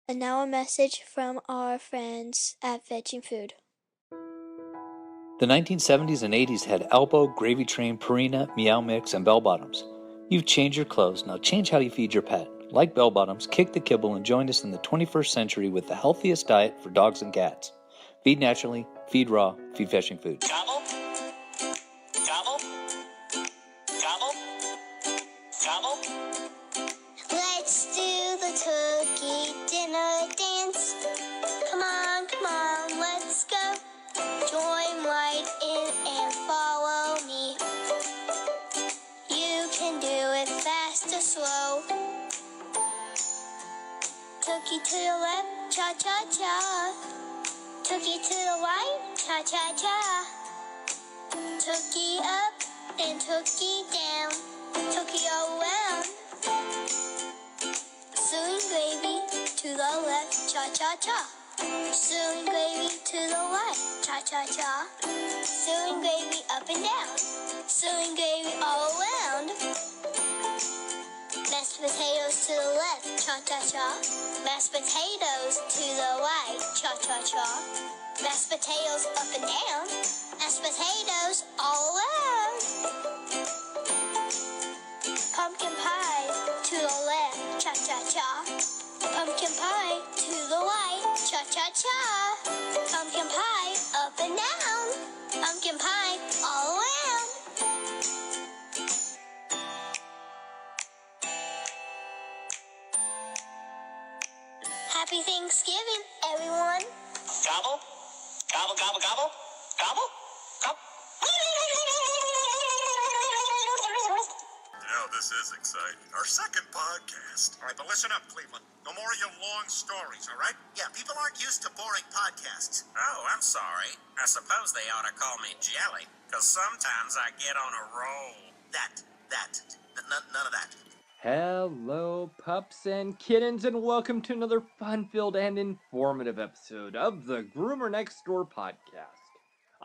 And now a message from our friends at Fetching Food. The 1970s and 80s had Elbow, Gravy Train, Purina, Meow Mix, and Bell Bottoms. You've changed your clothes, now change how you feed your pet. Like Bell Bottoms, kick the kibble and join us in the 21st century with the healthiest diet for dogs and cats. Feed naturally, feed raw, feed Fetching Food. Gobble, gobble, gobble, gobble. Let's do the turkey dinner dance. Come on, let's go. Join right in and follow me. You can do it fast or slow. Turkey to the left, cha-cha-cha. Turkey to the right, cha-cha-cha. Turkey up and turkey down. Turkey all around. Suing gravy to the left, cha-cha-cha. Suing gravy to the right, cha-cha-cha. Suing gravy up and down. Suing gravy all around. Mashed potatoes to the left, cha-cha-cha. Mashed potatoes to the right, cha-cha-cha. Mashed potatoes up and down. Mashed potatoes all around. Pumpkin pie to the left, cha-cha-cha. Pumpkin pie to the right, cha-cha-cha. Pumpkin pie up and down. Pumpkin pie all around. Happy Thanksgiving, everyone. Gobble, gobble, gobble, gobble, gobble, gobble. Now this is exciting. Our second podcast. All right, but listen up, Cleveland. No more of your long stories, all right? Yeah, people aren't used to boring podcasts. Oh, I'm sorry. I suppose they ought to call me Jelly, because sometimes I get on a roll. None of that. Hello, pups and kittens, and welcome to another fun-filled and informative episode of the Groomer Next Door Podcast.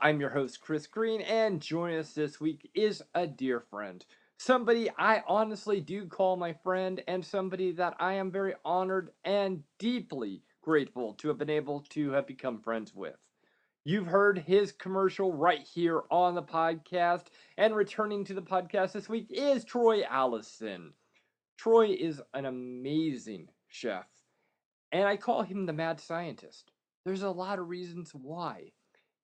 I'm your host, Chris Green, and joining us this week is a dear friend. Somebody I honestly do call my friend, and somebody that I am very honored and deeply grateful to have been able to have become friends with. You've heard his commercial right here on the podcast, and returning to the podcast this week is Troy Allison. Troy is an amazing chef, and I call him the mad scientist. There's a lot of reasons why.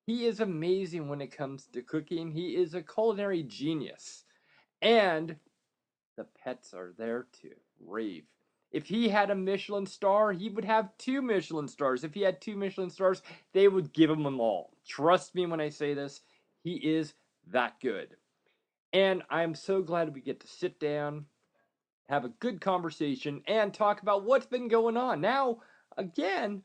He is amazing when it comes to cooking. He is a culinary genius, and the pets are there to rave. If he had a Michelin star, he would have 2 Michelin stars. If he had 2 Michelin stars, they would give him them all. Trust me when I say this, he is that good. And I'm so glad we get to sit down, have a good conversation, and talk about what's been going on. Now, again,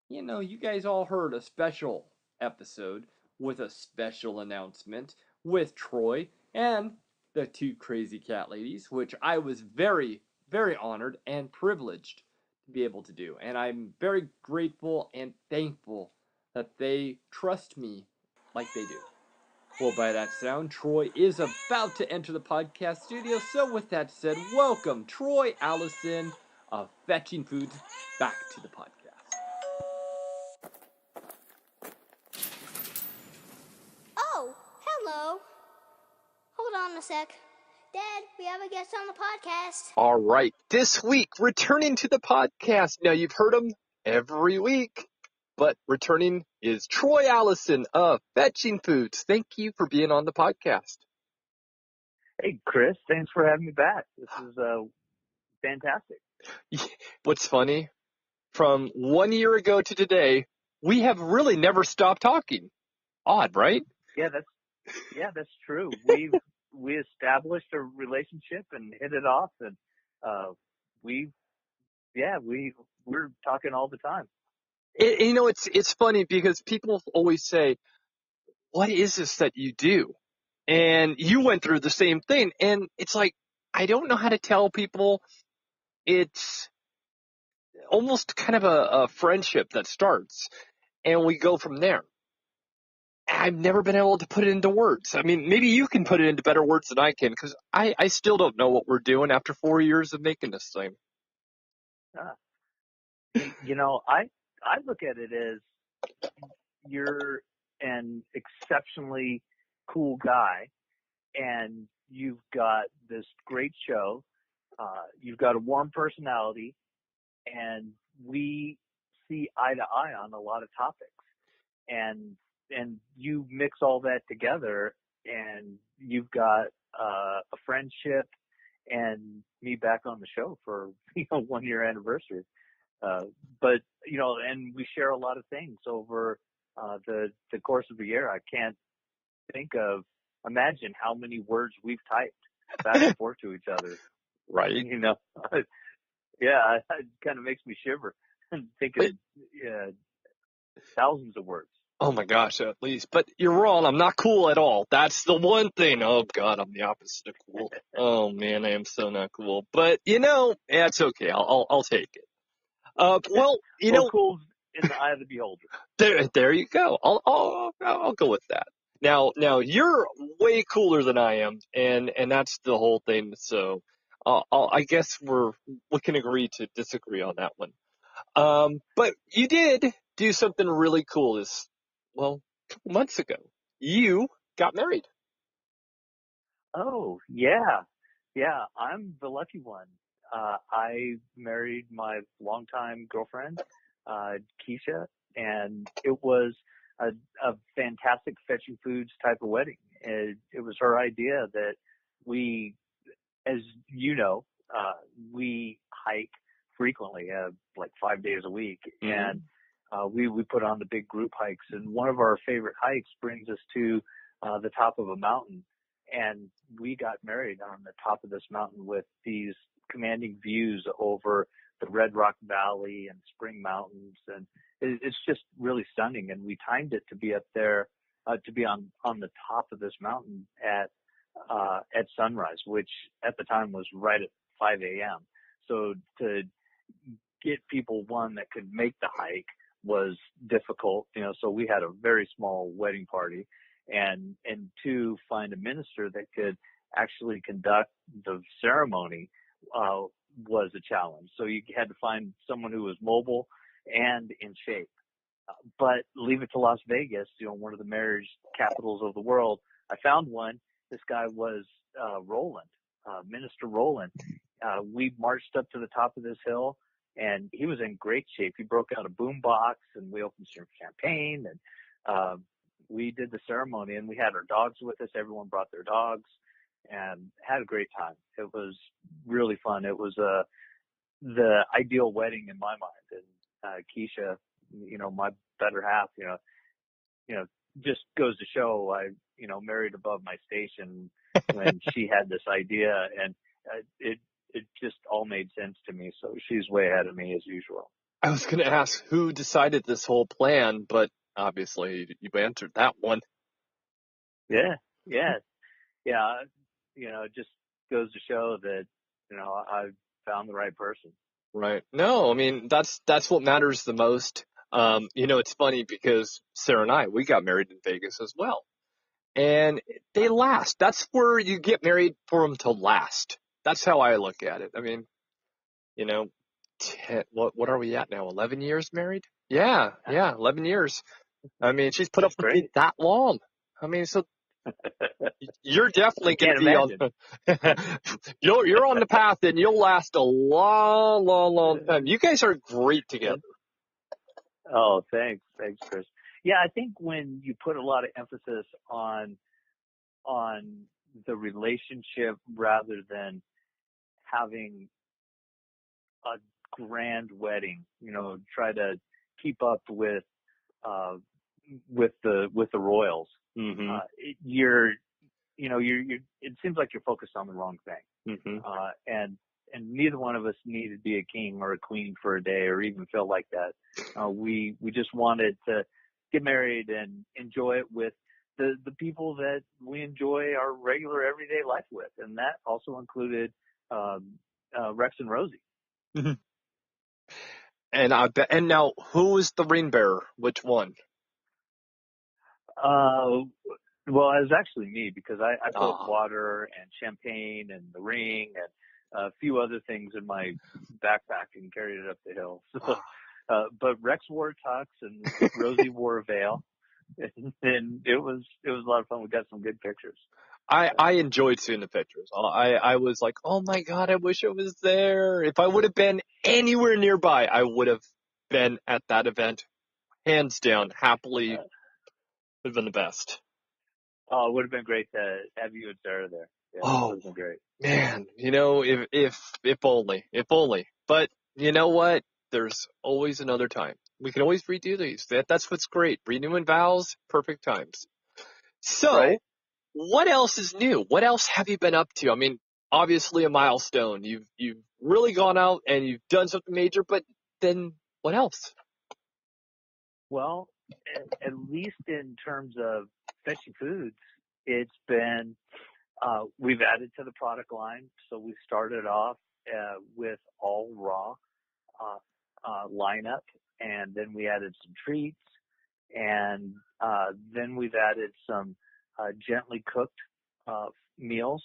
you guys all heard a special episode with a special announcement with Troy and the 2 crazy cat ladies, which I was very, very honored and privileged to be able to do. And I'm very grateful and thankful that they trust me like they do. Well, by that sound, Troy is about to enter the podcast studio. So with that said, welcome Troy Allison of Fetching Foods back to the podcast. Oh, hello. Hold on a sec. Dad, we have a guest on the podcast. All right. This week, returning to the podcast. Now, you've heard him every week, but returning is Troy Allison of Fetching Foods. Thank you for being on the podcast. Hey, Chris. Thanks for having me back. This is fantastic. What's funny, from 1 year ago to today, we have really never stopped talking. Odd, right? Yeah, that's true. We established a relationship and hit it off, and we're talking all the time. It's funny because people always say, "What is this that you do?" And you went through the same thing, and it's like, I don't know how to tell people. It's almost kind of a friendship that starts, and we go from there. I've never been able to put it into words. I mean, maybe you can put it into better words than I can, because I still don't know what we're doing after 4 years of making this thing. I look at it as you're an exceptionally cool guy, and you've got this great show. You've got a warm personality, and we see eye to eye on a lot of topics. And you mix all that together, and you've got a friendship, and me back on the show for 1 year anniversary. But and we share a lot of things over the course of a year. I can't imagine how many words we've typed back and forth to each other. Right. Yeah, it kind of makes me shiver thinking thousands of words. Oh my gosh, at least. But you're wrong. I'm not cool at all. That's the one thing. Oh God, I'm the opposite of cool. Oh man, I am so not cool. But it's okay. I'll take it. Cool's in the eye of the beholder. There you go. I'll go with that. Now you're way cooler than I am, and that's the whole thing. So, I guess we can agree to disagree on that one. But you did do something really cool a couple months ago. You got married. Oh, yeah. Yeah, I'm the lucky one. I married my longtime girlfriend, Keisha, and it was a fantastic fetching foods type of wedding. It was her idea that we, as you know, we hike frequently, like 5 days a week. And we put on the big group hikes. And one of our favorite hikes brings us to the top of a mountain. And we got married on the top of this mountain with these commanding views over the Red Rock Valley and Spring Mountains. And it's just really stunning. And we timed it to be up there, to be on the top of this mountain at sunrise, which at the time was right at 5 a.m. So to get people, one, that could make the hike was difficult, so we had a very small wedding party, and two, find a minister that could actually conduct the ceremony was a challenge. So you had to find someone who was mobile and in shape. But leave it to Las Vegas, one of the marriage capitals of the world. I found one. This guy was Roland, Minister Roland. We marched up to the top of this hill, and he was in great shape. He broke out a boom box, and we opened some champagne, and we did the ceremony, and we had our dogs with us. Everyone brought their dogs and had a great time. It was really fun. It was the ideal wedding in my mind. And Keisha, my better half, just goes to show I, married above my station when she had this idea, and it just all made sense to me. So she's way ahead of me as usual. I was going to ask who decided this whole plan, but obviously you answered that one. Yeah. It just goes to show that, I found the right person. Right. No, I mean, that's what matters the most. It's funny because Sarah and I, we got married in Vegas as well. And they last. That's where you get married for them to last. That's how I look at it. I mean, 10, what are we at now? 11 years married? Yeah, 11 years. I mean, she's put up with me that long. I mean, so you're definitely going to be you're on the path, and you'll last a long, long, long time. You guys are great together. Oh, thanks, Chris. Yeah, I think when you put a lot of emphasis on the relationship rather than having a grand wedding, try to keep up with the royals. Mm-hmm. It seems like you're focused on the wrong thing. Mm-hmm. And neither one of us needed to be a king or a queen for a day or even feel like that. We just wanted to get married and enjoy it with the people that we enjoy our regular everyday life with. And that also included Rex and Rosie. Mm-hmm. And now, who is the ring bearer? Which one? Well, it was actually me, because I put water and champagne and the ring and a few other things in my backpack and carried it up the hill. So But Rex wore a tux and Rosie wore a veil, and it was a lot of fun. We got some good pictures. I enjoyed seeing the pictures. I was like, oh my God, I wish I was there. If I would have been anywhere nearby, I would have been at that event. Hands down, happily, would have been the best. Oh, it would have been great to have you and Sarah there. Yeah, it would have been great. Man, if only. But you know what? There's always another time. We can always redo these. That's what's great. Renewing vows, perfect times. So, Right. what else is new? What else have you been up to? I mean, obviously a milestone. You've really gone out and you've done something major, but then what else? Well, at least in terms of Fishy Foods, it's been we've added to the product line. So we started off with all raw lineup, and then we added some treats, and then we've added some gently cooked meals.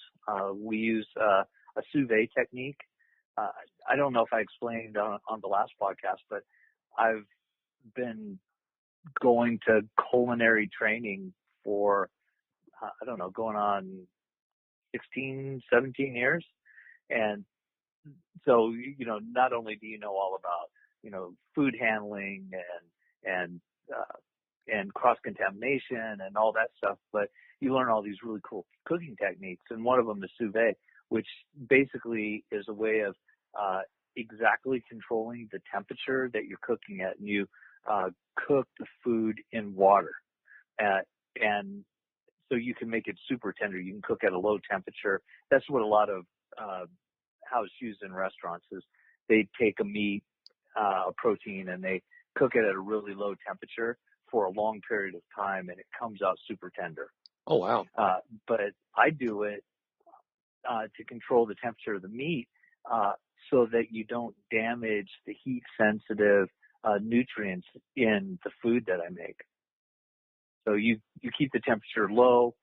We use a sous vide technique. I don't know if I explained on the last podcast, but I've been going to culinary training for, I don't know, going on 16, 17 years. And so, not only do you know all about, food handling and cross-contamination and all that stuff, but you learn all these really cool cooking techniques. And one of them is sous vide, which basically is a way of exactly controlling the temperature that you're cooking at. And you cook the food in water. And so you can make it super tender. You can cook at a low temperature. That's what a lot of how it's used in restaurants is they take a meat, a protein, and they cook it at a really low temperature for a long period of time, and it comes out super tender. Oh, wow. But I do it to control the temperature of the meat so that you don't damage the heat-sensitive nutrients in the food that I make. So you keep the temperature low,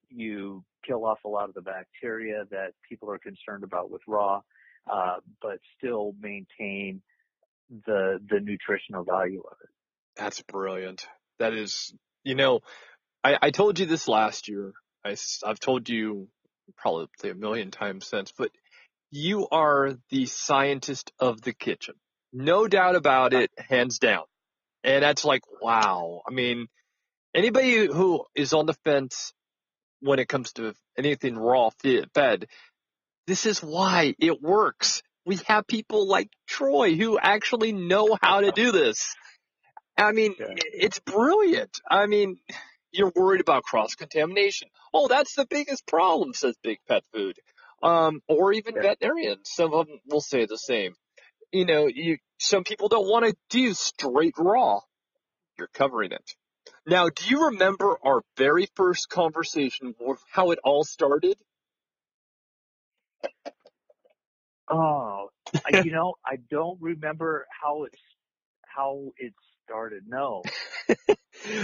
you kill off a lot of the bacteria that people are concerned about with raw, but still maintain the nutritional value of it. That's brilliant. That is, I told you this last year. I've told you probably a million times since, but you are the scientist of the kitchen. No doubt about it, hands down. And that's like, wow. I mean, anybody who is on the fence when it comes to anything raw fed, this is why it works. We have people like Troy who actually know how to do this. I mean, it's brilliant. I mean, you're worried about cross-contamination. Oh, that's the biggest problem, says Big Pet Food. Or even veterinarians. Some of them will say the same. Some people don't want to do straight raw. You're covering it. Now, do you remember our very first conversation of how it all started? Oh, I don't remember how it started. No.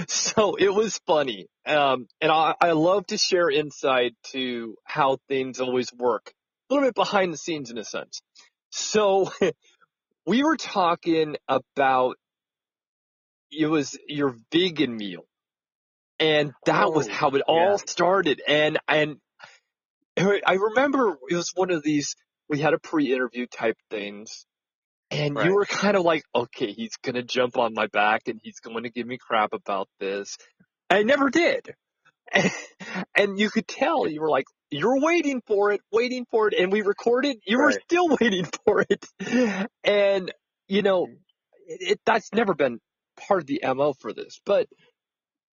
So it was funny. And I love to share insight to how things always work. A little bit behind the scenes in a sense. So we were talking about, it was your vegan meal. And that was how it all started. And I remember it was one of these, we had a pre-interview type things. And you were kind of like, okay, he's going to jump on my back and he's going to give me crap about this. I never did. And you could tell, you were like, you're waiting for it. And we recorded, you were still waiting for it. And, that's never been part of the MO for this. But,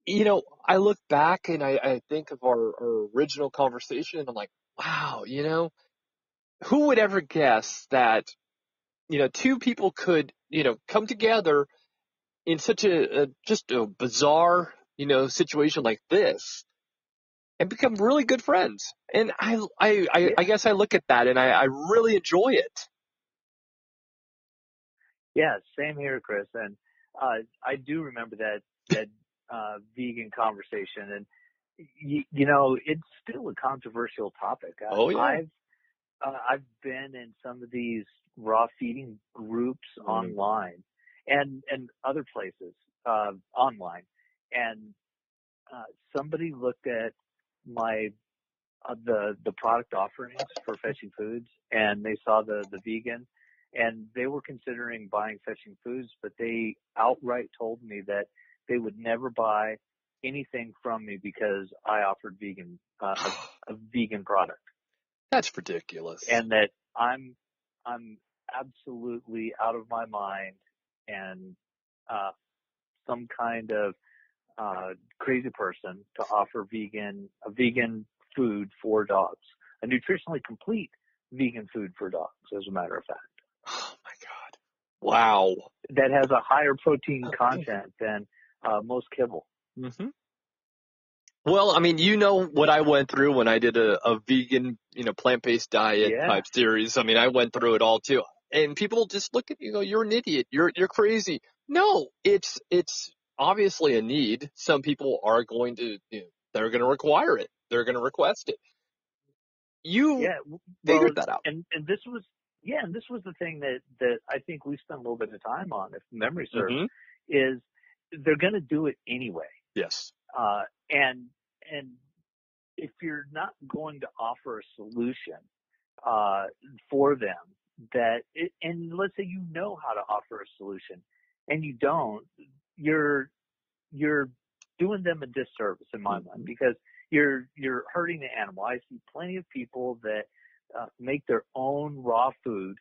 I look back and I think of our original conversation and I'm like, wow, who would ever guess that, two people could, come together in such just a bizarre, situation like this and become really good friends. And I guess I look at that and I really enjoy it. Yeah, same here, Chris. And I do remember that vegan conversation, and it's still a controversial topic. Oh yeah. I've been in some of these raw feeding groups online, and other places online, and somebody looked at my the product offerings for Fetching Foods, and they saw the vegan, and they were considering buying Fetching Foods, but they outright told me that they would never buy anything from me because I offered vegan a vegan product. That's ridiculous. And that I'm absolutely out of my mind and some kind of crazy person to offer a vegan food for dogs, a nutritionally complete vegan food for dogs, as a matter of fact. Oh my God! Wow. That has a higher protein content than most kibble. Mm-hmm. Well, I mean, you know what I went through when I did a vegan, plant-based diet type series. I mean, I went through it all too. And people just look at you and go, "You're an idiot. You're crazy." No, it's obviously a need. Some people are going to, they're going to require it. They're going to request it. You figured that out. And this was the thing that I think we spent a little bit of time on, if memory serves, is they're going to do it anyway. Yes. And if you're not going to offer a solution for them, and let's say you know how to offer a solution, and you don't, you're doing them a disservice in my mind, because you're hurting the animal. I see plenty of people that make their own raw food,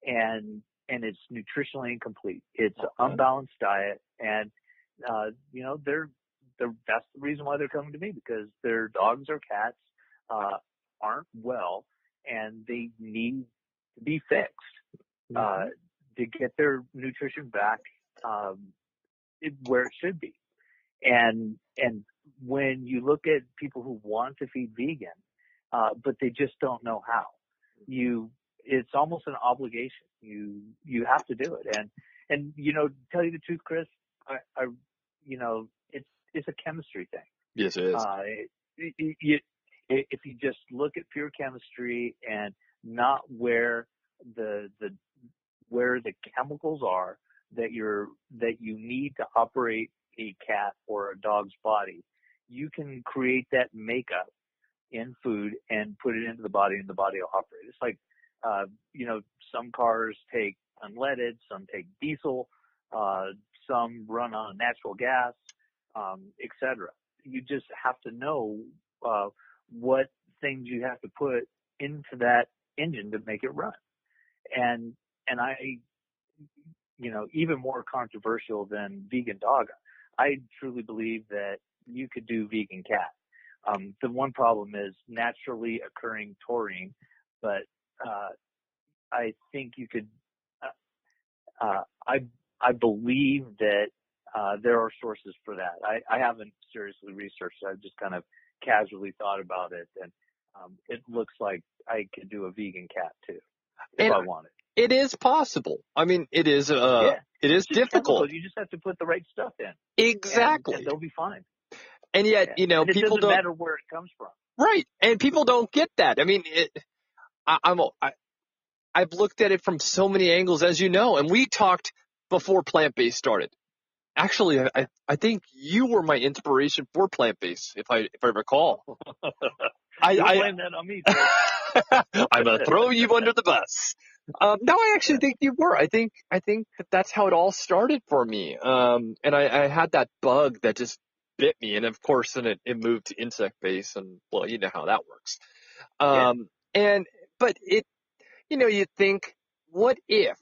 and it's nutritionally incomplete. It's an unbalanced diet, and that's the reason why they're coming to me, because their dogs or cats aren't well, and they need to be fixed to get their nutrition back where it should be. And when you look at people who want to feed vegan, but they just don't know how, it's almost an obligation. You have to do it. And to tell you the truth, Chris, it's a chemistry thing. Yes, it is. If you just look at pure chemistry and not where the chemicals are that you need to operate a cat or a dog's body, you can create that makeup in food and put it into the body, and the body will operate. It's like, some cars take unleaded, some take diesel, some run on natural gas, etc. You just have to know what things you have to put into that engine to make it run. And I, even more controversial than vegan dog, I truly believe that you could do vegan cat. The one problem is naturally occurring taurine, but I think you could. I believe that there are sources for that. I haven't seriously researched it. I've just kind of casually thought about it, and it looks like I could do a vegan cat too if I wanted. It is possible. I mean, it is it is difficult. Chemicals. You just have to put the right stuff in. Exactly. And they'll be fine. And yet, and people it doesn't matter where it comes from. Right. And people don't get that. I mean, I've looked at it from so many angles, as you know, and we talked before plant-based started. Actually, I think you were my inspiration for plant-based, if I recall. I blame that on me, Chris. I'm going to throw you under the bus. No, I actually think you were. I think that's how it all started for me. And I had that bug that just bit me, and of course, then it moved to insect-based, and well, you know how that works. But it, you think, what if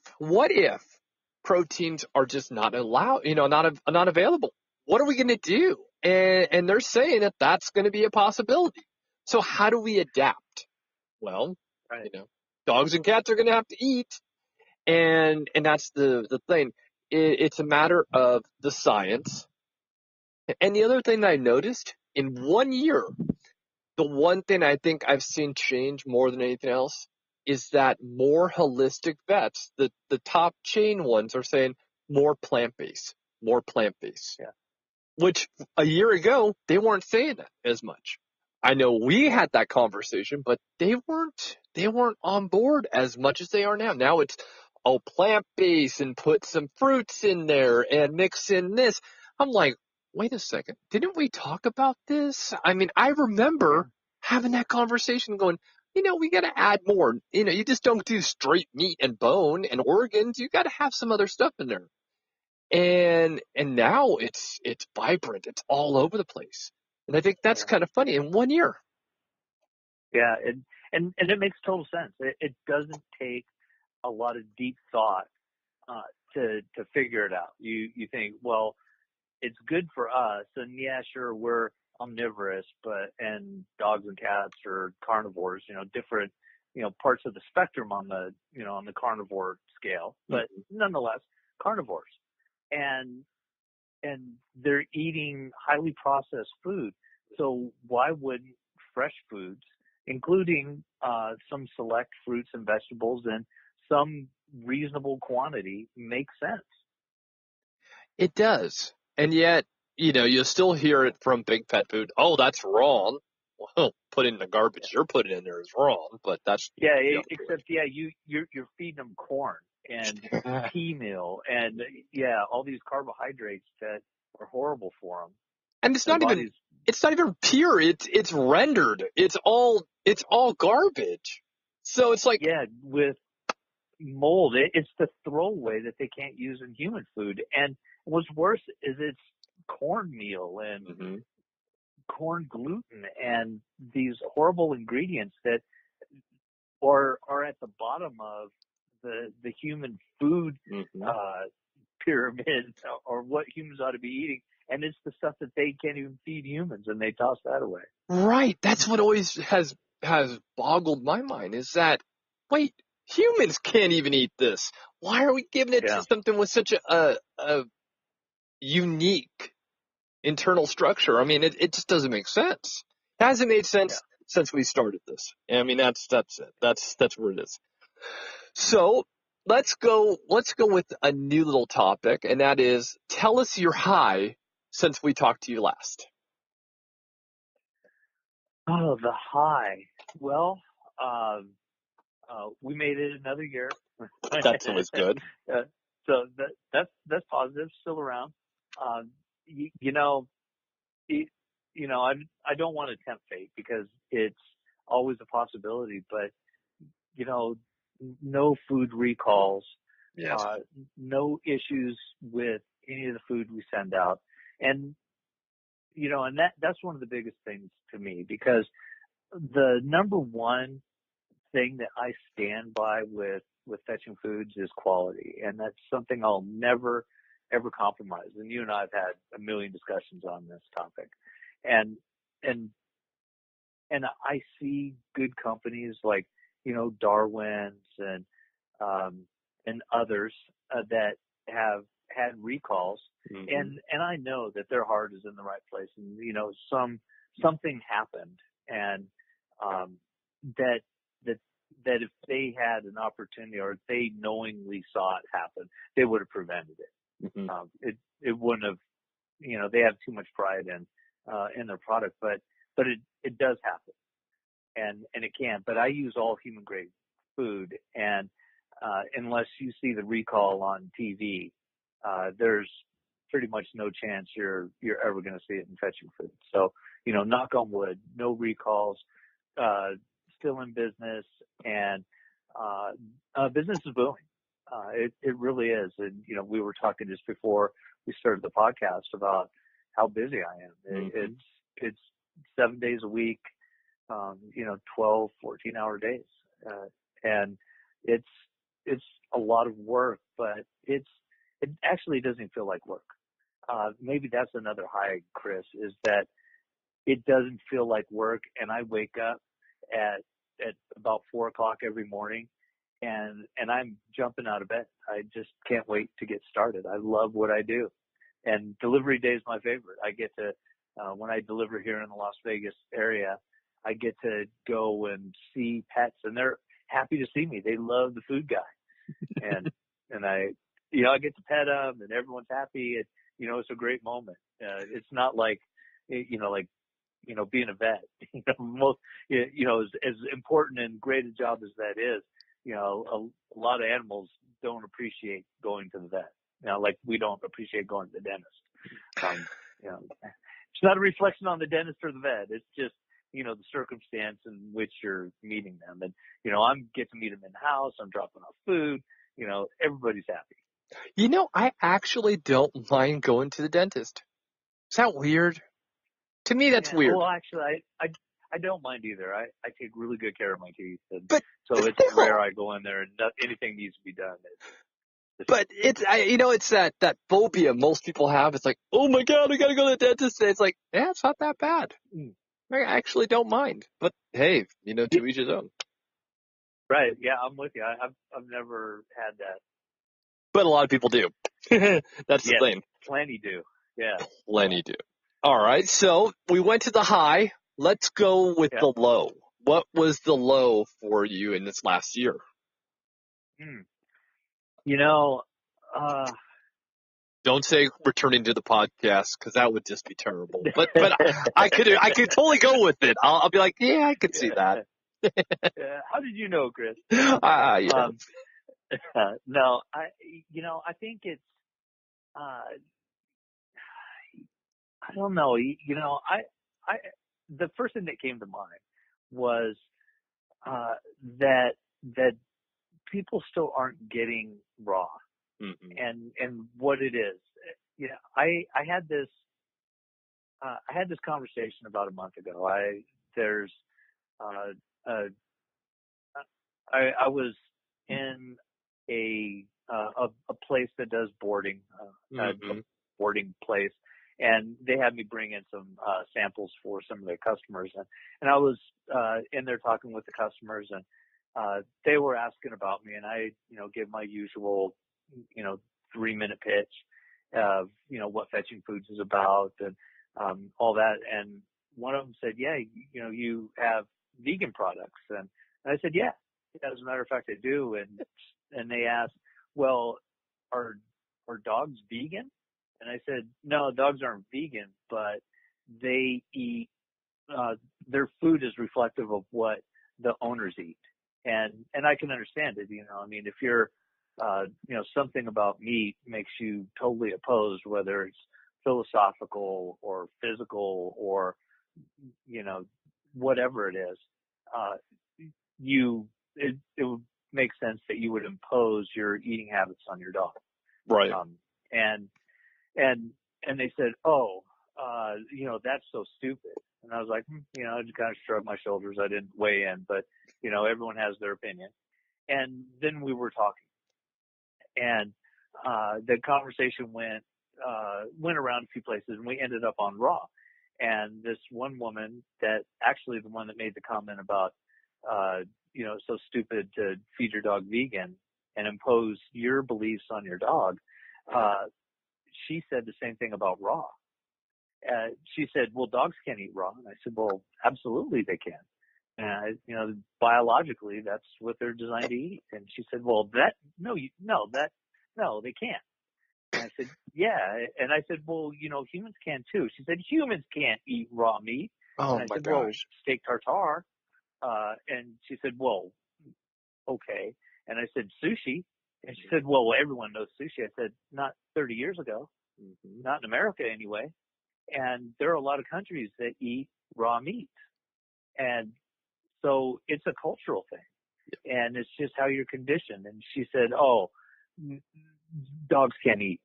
proteins are just not allowed, not available? What are we going to do? And they're saying that that's going to be a possibility. So how do we adapt? Well, dogs and cats are going to have to eat. And that's the thing. It's a matter of the science. And the other thing that I noticed in 1 year, the one thing I think I've seen change more than anything else is that more holistic vets, the top chain ones, are saying more plant-based. Yeah. Which a year ago, they weren't saying that as much. I know we had that conversation, but they weren't on board as much as they are now. Now it's plant-based and put some fruits in there and mix in this. I'm like, wait a second. Didn't we talk about this? I mean, I remember having that conversation going, we got to add more. You just don't do straight meat and bone and organs. You got to have some other stuff in there. And now it's vibrant. It's all over the place. And I think that's kind of funny in 1 year. Yeah, and it makes total sense. It doesn't take a lot of deep thought to figure it out. You think, well, it's good for us, and yeah, sure, we're omnivorous, and dogs and cats are carnivores. Different parts of the spectrum on the on the carnivore scale, but nonetheless carnivores, and they're eating highly processed food. So why wouldn't fresh foods, including some select fruits and vegetables and some reasonable quantity, make sense? It does. And yet, you'll still hear it from big pet food. Oh, that's wrong. Well, put in the garbage you're putting in there is wrong, but that's except you're feeding them corn and pea meal and all these carbohydrates that are horrible for them. And it's not even pure. It's rendered. It's all garbage. So it's like with mold. It's the throwaway that they can't use in human food. And what's worse is it's cornmeal and corn gluten and these horrible ingredients that are at the bottom of the human food pyramid, or what humans ought to be eating. And it's the stuff that they can't even feed humans, and they toss that away. Right. That's what always has boggled my mind, is that, wait, humans can't even eat this. Why are we giving it to something with such a unique internal structure? I mean, it just doesn't make sense. It hasn't made sense since we started this. I mean, that's it. That's where it is. So let's go with a new little topic, and that is, tell us your high since we talked to you last. Oh, the high. Well, we made it another year. That's always good. So that's positive. Still around. I don't want to tempt fate, because it's always a possibility. But no food recalls. No issues with any of the food we send out, and that's one of the biggest things to me, because the number one thing that I stand by with fetching foods is quality, and that's something I'll never ever compromise. And you and I have had a million discussions on this topic, and I see good companies like Darwin's and others that have had recalls, and I know that their heart is in the right place, and something happened, and that if they had an opportunity, or if they knowingly saw it happen, they would have prevented it. It wouldn't have. They have too much pride in their product, but it does happen, and it can. But I use all human grade food, and unless you see the recall on TV, there's pretty much no chance you're ever going to see it in fetching food. So, knock on wood, no recalls, still in business, and business is booming. It really is. And, we were talking just before we started the podcast about how busy I am. It's 7 days a week, 12, 14-hour days. And it's a lot of work, but it actually doesn't feel like work. Maybe that's another high, Chris, is that it doesn't feel like work. And I wake up at about 4:00 every morning, and I'm jumping out of bed. I just can't wait to get started. I love what I do, and delivery day is my favorite. I get to, when I deliver here in the Las Vegas area, I get to go and see pets, and they're happy to see me. They love the food guy, and I get to pet them, and everyone's happy. It's a great moment. It's not like, being a vet, as important and great a job as that is, a lot of animals don't appreciate going to the vet. Like we don't appreciate going to the dentist. It's not a reflection on the dentist or the vet. It's just, the circumstance in which you're meeting them. And, I'm get to meet them in the house. I'm dropping off food. Everybody's happy. I actually don't mind going to the dentist. Is that weird? To me, that's weird. Well, actually, I don't mind either. I take really good care of my teeth. And So it's rare I go in there and anything needs to be done. But it's that phobia most people have. It's like, oh my God, I gotta go to the dentist. And it's like, yeah, it's not that bad. I actually don't mind. But hey, to each his own. Right. Yeah, I'm with you. I've never had that. But a lot of people do. That's the thing. Plenty do. Yeah. Plenty do. All right. So we went to the high. Let's go with the low. What was the low for you in this last year? Don't say returning to the podcast because that would just be terrible. But I could totally go with it. I'll be like, yeah, I could see that. How did you know, Chris? No, I think it's, I don't know. The first thing that came to mind was that people still aren't getting raw, and what it is. I had this conversation about a month ago. I was in a place that does boarding, a boarding place, and they had me bring in some samples for some of their customers, and I was in there talking with the customers, and they were asking about me, and I gave my usual 3-minute pitch of what Fetching Foods is about and all that, and one of them said, yeah, you have vegan products, and I said, yeah, as a matter of fact I do, and they asked, well, are dogs vegan? And I said, no, dogs aren't vegan, but they eat, their food is reflective of what the owners eat. And I can understand it, if you're, something about meat makes you totally opposed, whether it's philosophical or physical or, whatever it is, it would make sense that you would impose your eating habits on your dog. Right. And they said, oh, that's so stupid. And I was like, I just kind of shrugged my shoulders. I didn't weigh in, but, everyone has their opinion. And then we were talking, and the conversation went around a few places, and we ended up on raw. And this one woman that actually the one that made the comment about, it's so stupid to feed your dog vegan and impose your beliefs on your dog. She said the same thing about raw. She said, well, dogs can't eat raw. And I said, well, absolutely they can. Biologically, that's what they're designed to eat. And she said, well, no, they can't. And I said, yeah. And I said, well, humans can too. She said, humans can't eat raw meat. Oh, and I my said, gosh. well, steak tartare. And she said, well, okay. And I said, sushi. And she said, well, everyone knows sushi. I said, not 30 years ago, not in America anyway. And there are a lot of countries that eat raw meat. And so it's a cultural thing. And it's just how you're conditioned. And she said, oh, dogs can't eat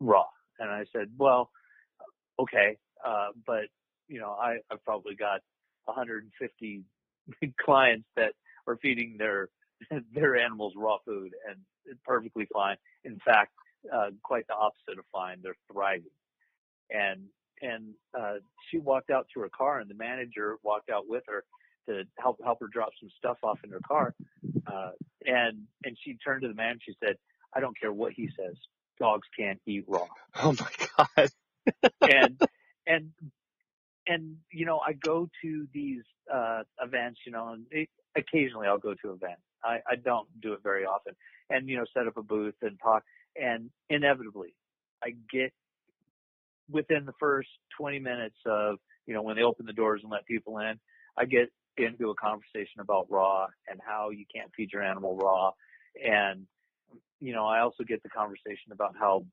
raw. And I said, well, okay. But, I've probably got 150 clients that are feeding their animals raw food, and it's perfectly fine. In fact, quite the opposite of fine. They're thriving. And she walked out to her car, and the manager walked out with her to help her drop some stuff off in her car. And she turned to the man. She said, I don't care what he says. Dogs can't eat raw. Oh my God. And I go to these events, and occasionally I'll go to events. I don't do it very often, and set up a booth and talk. And inevitably, I get within the first 20 minutes of when they open the doors and let people in, I get into a conversation about raw and how you can't feed your animal raw, and I also get the conversation about how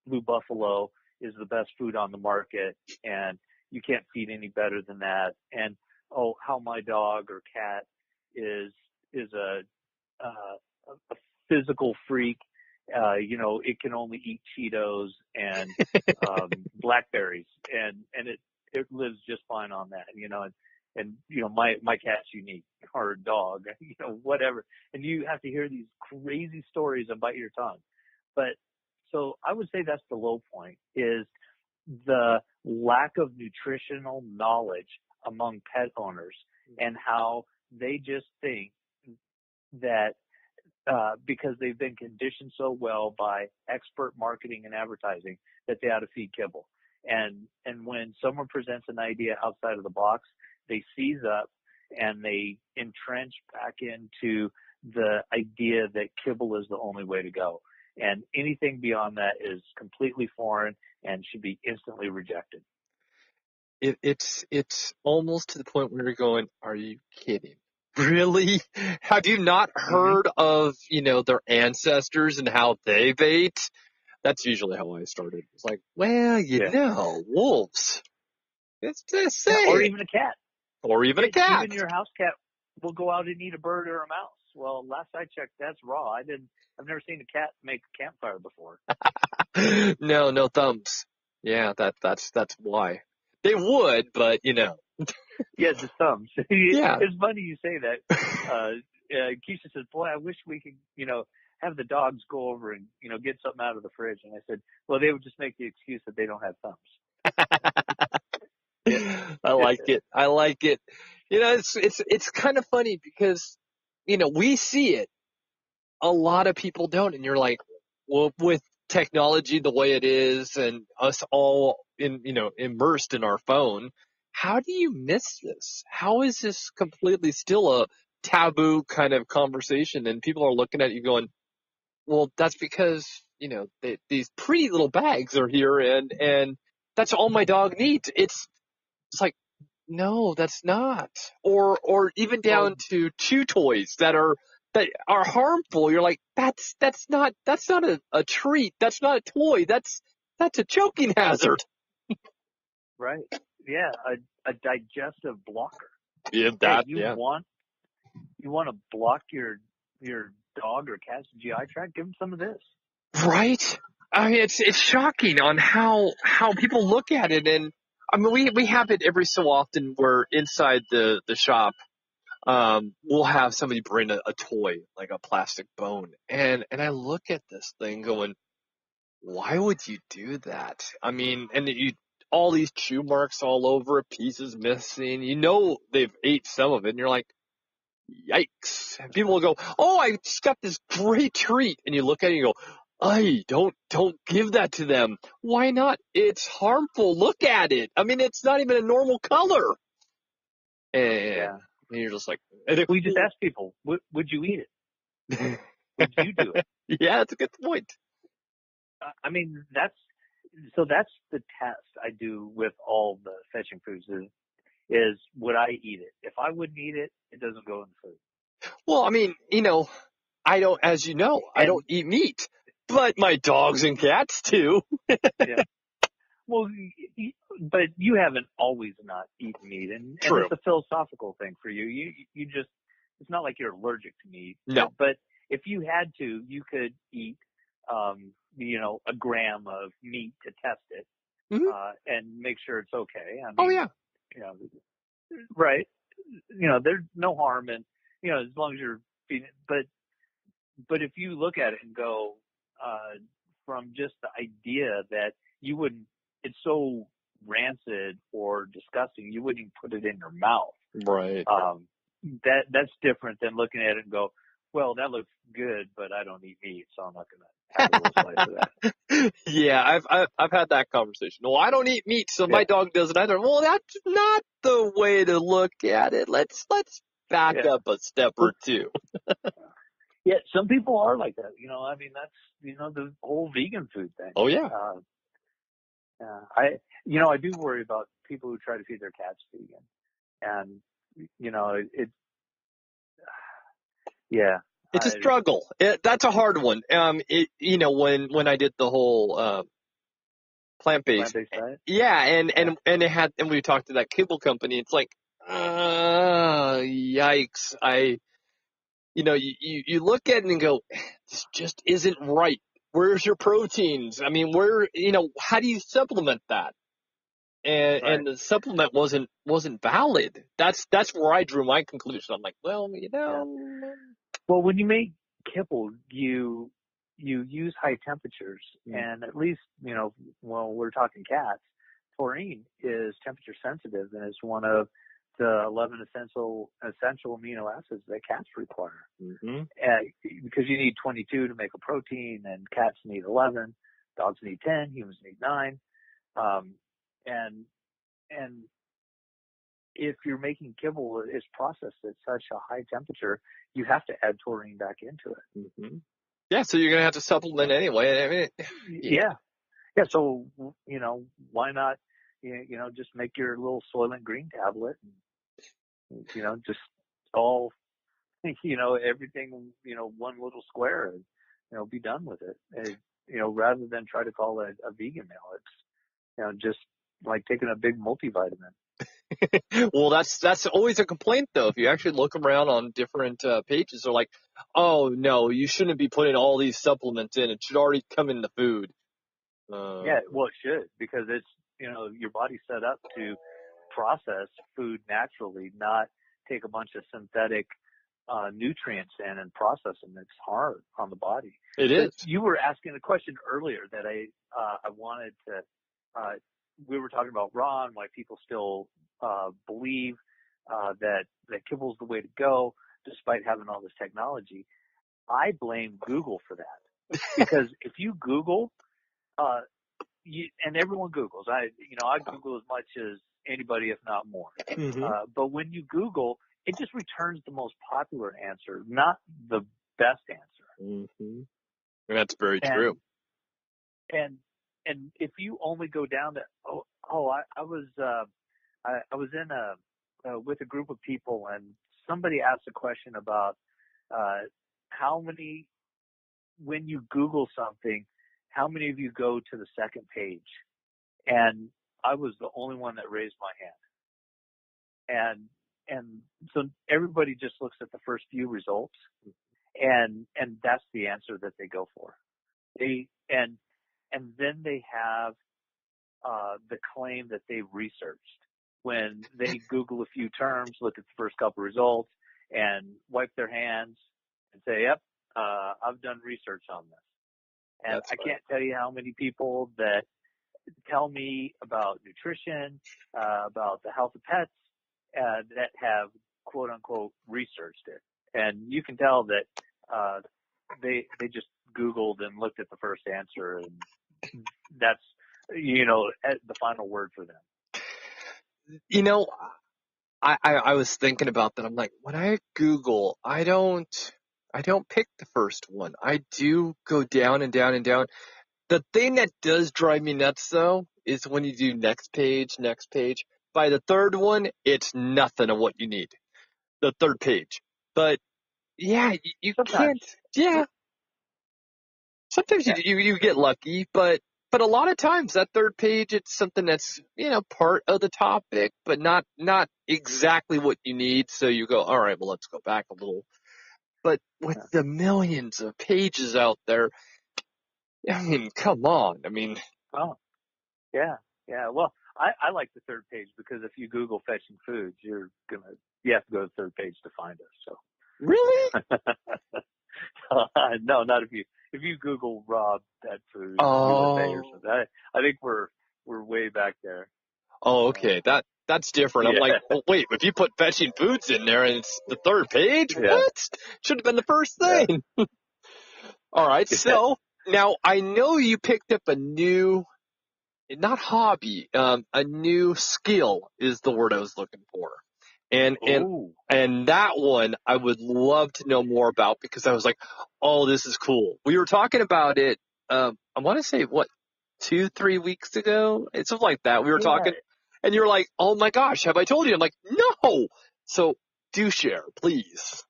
Blue Buffalo is the best food on the market, and you can't feed any better than that. And how my dog or cat is a physical freak. It can only eat Cheetos and blackberries, and it lives just fine on that. And my cat's unique, or dog, whatever. And you have to hear these crazy stories and bite your tongue. But so I would say that's the low point, is the lack of nutritional knowledge among pet owners, and how they just think that because they've been conditioned so well by expert marketing and advertising that they ought to feed kibble. And when someone presents an idea outside of the box, they seize up and they entrench back into the idea that kibble is the only way to go. And anything beyond that is completely foreign and should be instantly rejected. It's almost to the point where you're going, are you kidding? Really? Have you not heard of, their ancestors and how they ate? That's usually how I started. It's like, well, wolves. It's just saying. Or even a cat. Or even a cat. Even your house cat will go out and eat a bird or a mouse. Well, last I checked, that's raw. I've never seen a cat make a campfire before. No thumbs. Yeah, that's why. They would, but Yeah, the thumbs. Yeah. It's funny you say that. Keisha says, boy, I wish we could, have the dogs go over and, get something out of the fridge. And I said, well, they would just make the excuse that they don't have thumbs. I like it. It's kind of funny because, we see it. A lot of people don't. And you're like, well, with technology the way it is and us all immersed in our phone, how do you miss this? How is this completely still a taboo kind of conversation? And people are looking at you going, well, that's because, these pretty little bags are here and that's all my dog needs. It's like, no, that's not. Or even down to chew toys that are harmful. You're like, that's not a treat. That's not a toy. That's a choking hazard. Right. Yeah. A digestive blocker. Yeah, You want to block your dog or cat's GI tract? Give them some of this. Right. I mean, it's shocking on how people look at it. And I mean, we have it every so often where inside the shop, we'll have somebody bring a toy, like a plastic bone. And I look at this thing going, why would you do that? I mean, and all these chew marks all over it, pieces missing. They've ate some of it, and you're like, yikes. And people will go, oh, I just got this great treat. And you look at it and you go, ay, don't give that to them. Why not? It's harmful. Look at it. I mean, it's not even a normal color. And you're just like, we just ask people, would you eat it? Would you do it? Yeah, that's a good point. I mean, that's the test I do with all the fetching foods is would I eat it? If I wouldn't eat it, it doesn't go in the food. Well, I mean, I don't, as you know, I don't eat meat, but my dogs and cats do. Yeah. Well, but you haven't always not eaten meat, and it's a philosophical thing for you. You just, it's not like you're allergic to meat. No. But if you had to, you could eat, a gram of meat to test it, and make sure it's okay. I mean, right. There's no harm in, as long as you're feeding it. But if you look at it and go, from just the idea that you wouldn't, it's so rancid or disgusting, you wouldn't even put it in your mouth. Right. That's different than looking at it and go, well, that looks good, but I don't eat meat, so I'm not going to have a little slice of that. Yeah, I've had that conversation. Well, I don't eat meat, so my dog doesn't either. Well, that's not the way to look at it. Let's back up a step or two. Yeah, some people are like that. I mean, that's, the whole vegan food thing. Oh, yeah. I do worry about people who try to feed their cats vegan. And, It's a struggle. That's a hard one. When I did the whole plant-based diet. Yeah, and it had, and we talked to that kibble company. It's like, yikes! You look at it and go, this just isn't right. Where's your proteins? I mean, how do you supplement that? And the supplement wasn't valid. That's where I drew my conclusion. I'm like, well, Well, when you make kibble, you use high temperatures, and at least, we're talking cats, taurine is temperature sensitive, and it's one of the 11 essential amino acids that cats require. Mm-hmm. Because you need 22 to make a protein, and cats need 11, dogs need 10, humans need 9. And if you're making kibble, it's processed at such a high temperature, you have to add taurine back into it. Mm-hmm. Yeah, so you're going to have to supplement anyway. I mean, yeah. So, why not, just make your little Soylent Green tablet and, just all, everything, one little square and, be done with it. And, rather than try to call it a vegan meal, it's, just like taking a big multivitamin. Well, that's always a complaint, though. If you actually look around on different pages, they're like, oh, no, you shouldn't be putting all these supplements in. It should already come in the food. Yeah, well, it should, because it's, your body's set up to process food naturally, not take a bunch of synthetic nutrients in and process them. It's hard on the body. It is. You were asking a question earlier that I wanted to, we were talking about raw and why people still believe that kibble's the way to go despite having all this technology. I blame Google for that, because if you Google, and everyone Googles. I Google as much as anybody, if not more. Mm-hmm. But when you Google, it just returns the most popular answer, not the best answer. Mm-hmm. That's very true. And if you only go down to I was in with a group of people, and somebody asked a question about how many, when you Google something, how many of you go to the second page? And I was the only one that raised my hand. And so everybody just looks at the first few results, and that's the answer that they go for. And then they have the claim that they researched. When they Google a few terms, look at the first couple results, and wipe their hands and say, yep, I've done research on this. And I can't tell you how many people that tell me about nutrition, about the health of pets, that have, quote unquote, researched it. And you can tell that they just Googled and looked at the first answer, and that's, the final word for them. I was thinking about that. I'm like, when I Google, I don't pick the first one. I do go down and down and down. The thing that does drive me nuts, though, is when you do next page. By the third one, it's nothing of what you need. The third page. But yeah, you can't. Yeah. Sometimes you get lucky, but a lot of times that third page, it's something that's, part of the topic, but not exactly what you need. So you go, all right, well, let's go back a little. But with the millions of pages out there, I mean, come on. I mean. Oh, yeah. Yeah. Well, I like the third page, because if you Google fetching foods, you have to go to the third page to find us. So. Really? No, not if you Google raw pet food USA or something. I think we're way back there. Oh, okay. That's different. I'm like, well, wait, if you put fetching foods in there and it's the third page, what? Should have been the first thing. Yeah. All right. So now I know you picked up a new, not hobby, a new skill is the word I was looking for. And that one I would love to know more about, because I was like, oh, this is cool. We were talking about it, I want to say, 2-3 weeks ago? It's something like that. We were talking, and you're like, oh my gosh, have I told you? I'm like, no. So do share, please.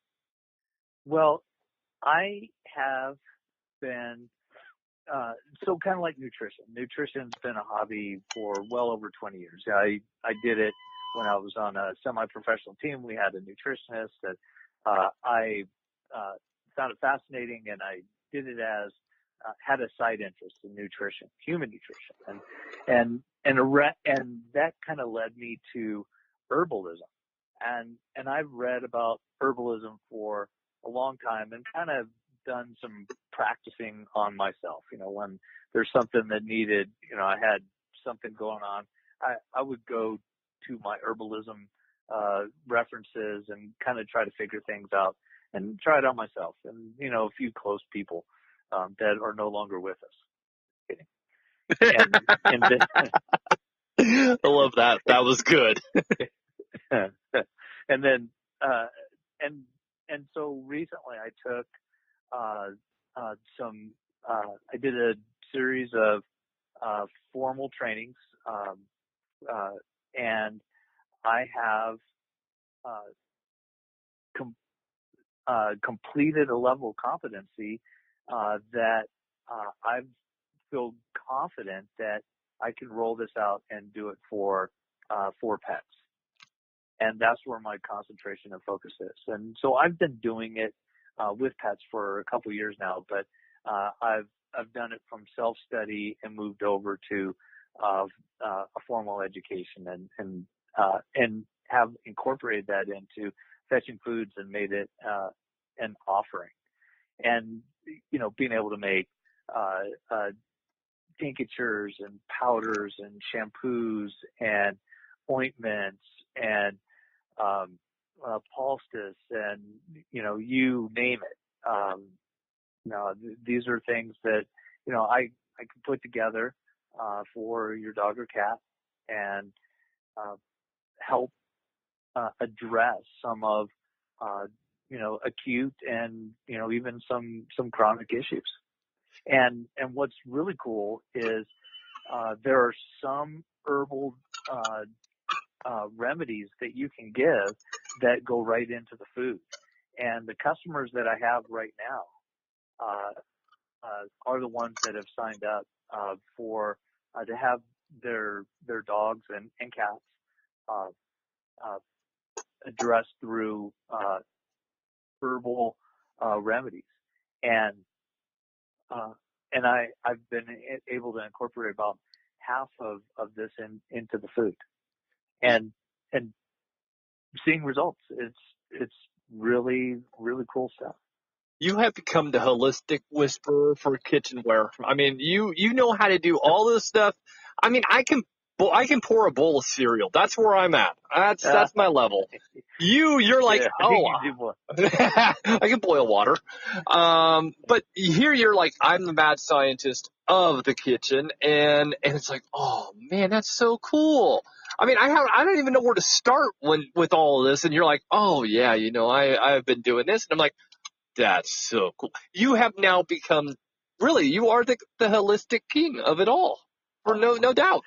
Well, I have been so kind of like nutrition. Nutrition's been a hobby for well over 20 years. I did it when I was on a semi-professional team. We had a nutritionist that I found it fascinating, and I did it as had a side interest in nutrition, human nutrition, and that kind of led me to herbalism, and I've read about herbalism for a long time and kind of done some practicing on myself. When there's something that needed, I had something going on, I would go to my herbalism references and kind of try to figure things out and try it on myself, and a few close people that are no longer with us. And then, I love that. That was good. and then and so recently I took I did a series of formal trainings, and I have completed a level of competency that I feel confident that I can roll this out and do it for pets. And that's where my concentration and focus is. And so I've been doing it with pets for a couple of years now, but I've done it from self-study and moved over to a formal education and have incorporated that into Fetching Foods and made it an offering. And being able to make tinctures and powders and shampoos and ointments and poultice and you name it. These are things that I can put together for your dog or cat and help address some of acute and even some chronic issues. And what's really cool is there are some herbal remedies that you can give that go right into the food. And the customers that I have right now are the ones that have signed up for to have their dogs and cats addressed through herbal remedies. And I've been able to incorporate about half of this into the food, and seeing results. It's really, really cool stuff. You have become the holistic whisperer for kitchenware. I mean, you know how to do all this stuff. I mean, I can pour a bowl of cereal. That's where I'm at. That's my level. You're like, I can boil water. But here you're like, I'm the mad scientist of the kitchen, and it's like, oh man, that's so cool. I mean, I don't even know where to start with all of this, and you're like, oh yeah, I've been doing this, and I'm like, that's so cool. You have now become, really, you are the holistic king of it all, for no doubt.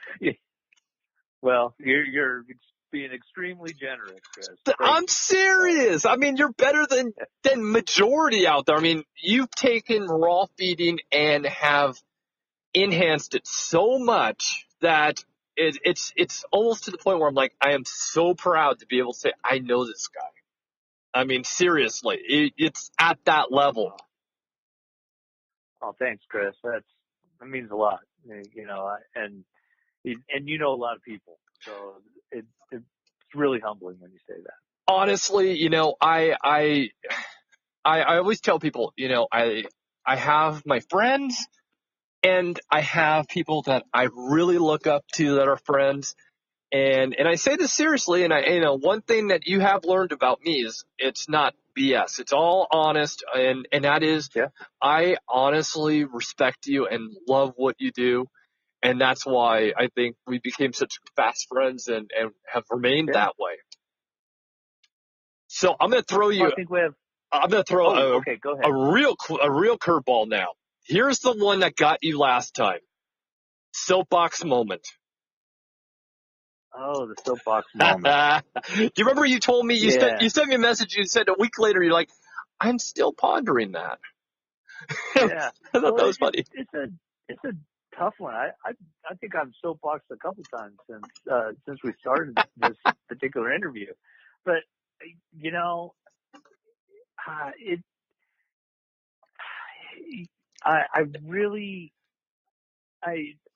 Well, you're being extremely generous, Chris. I'm serious. I mean, you're better than majority out there. I mean, you've taken raw feeding and have enhanced it so much that it's almost to the point where I'm like, I am so proud to be able to say, I know this guy. I mean, seriously, it's at that level. Oh, thanks, Chris. That means a lot. And a lot of people. So it's really humbling when you say that. Honestly, I always tell people, I have my friends and I have people that I really look up to that are friends. And I say this seriously, and one thing that you have learned about me is it's not BS. It's all honest, and that is, I honestly respect you and love what you do, and that's why I think we became such fast friends and have remained that way. So I'm going to throw you. I'm going to throw go ahead. a real curveball now. Here's the one that got you last time. Soapbox moment. Oh, the soapbox moment. Do you remember you told me, you sent me a message, you said a week later, you're like, I'm still pondering that. Yeah. I thought Well, that was funny. it's a tough one. I think I've soapboxed a couple times since we started this particular interview, but you know, it. I really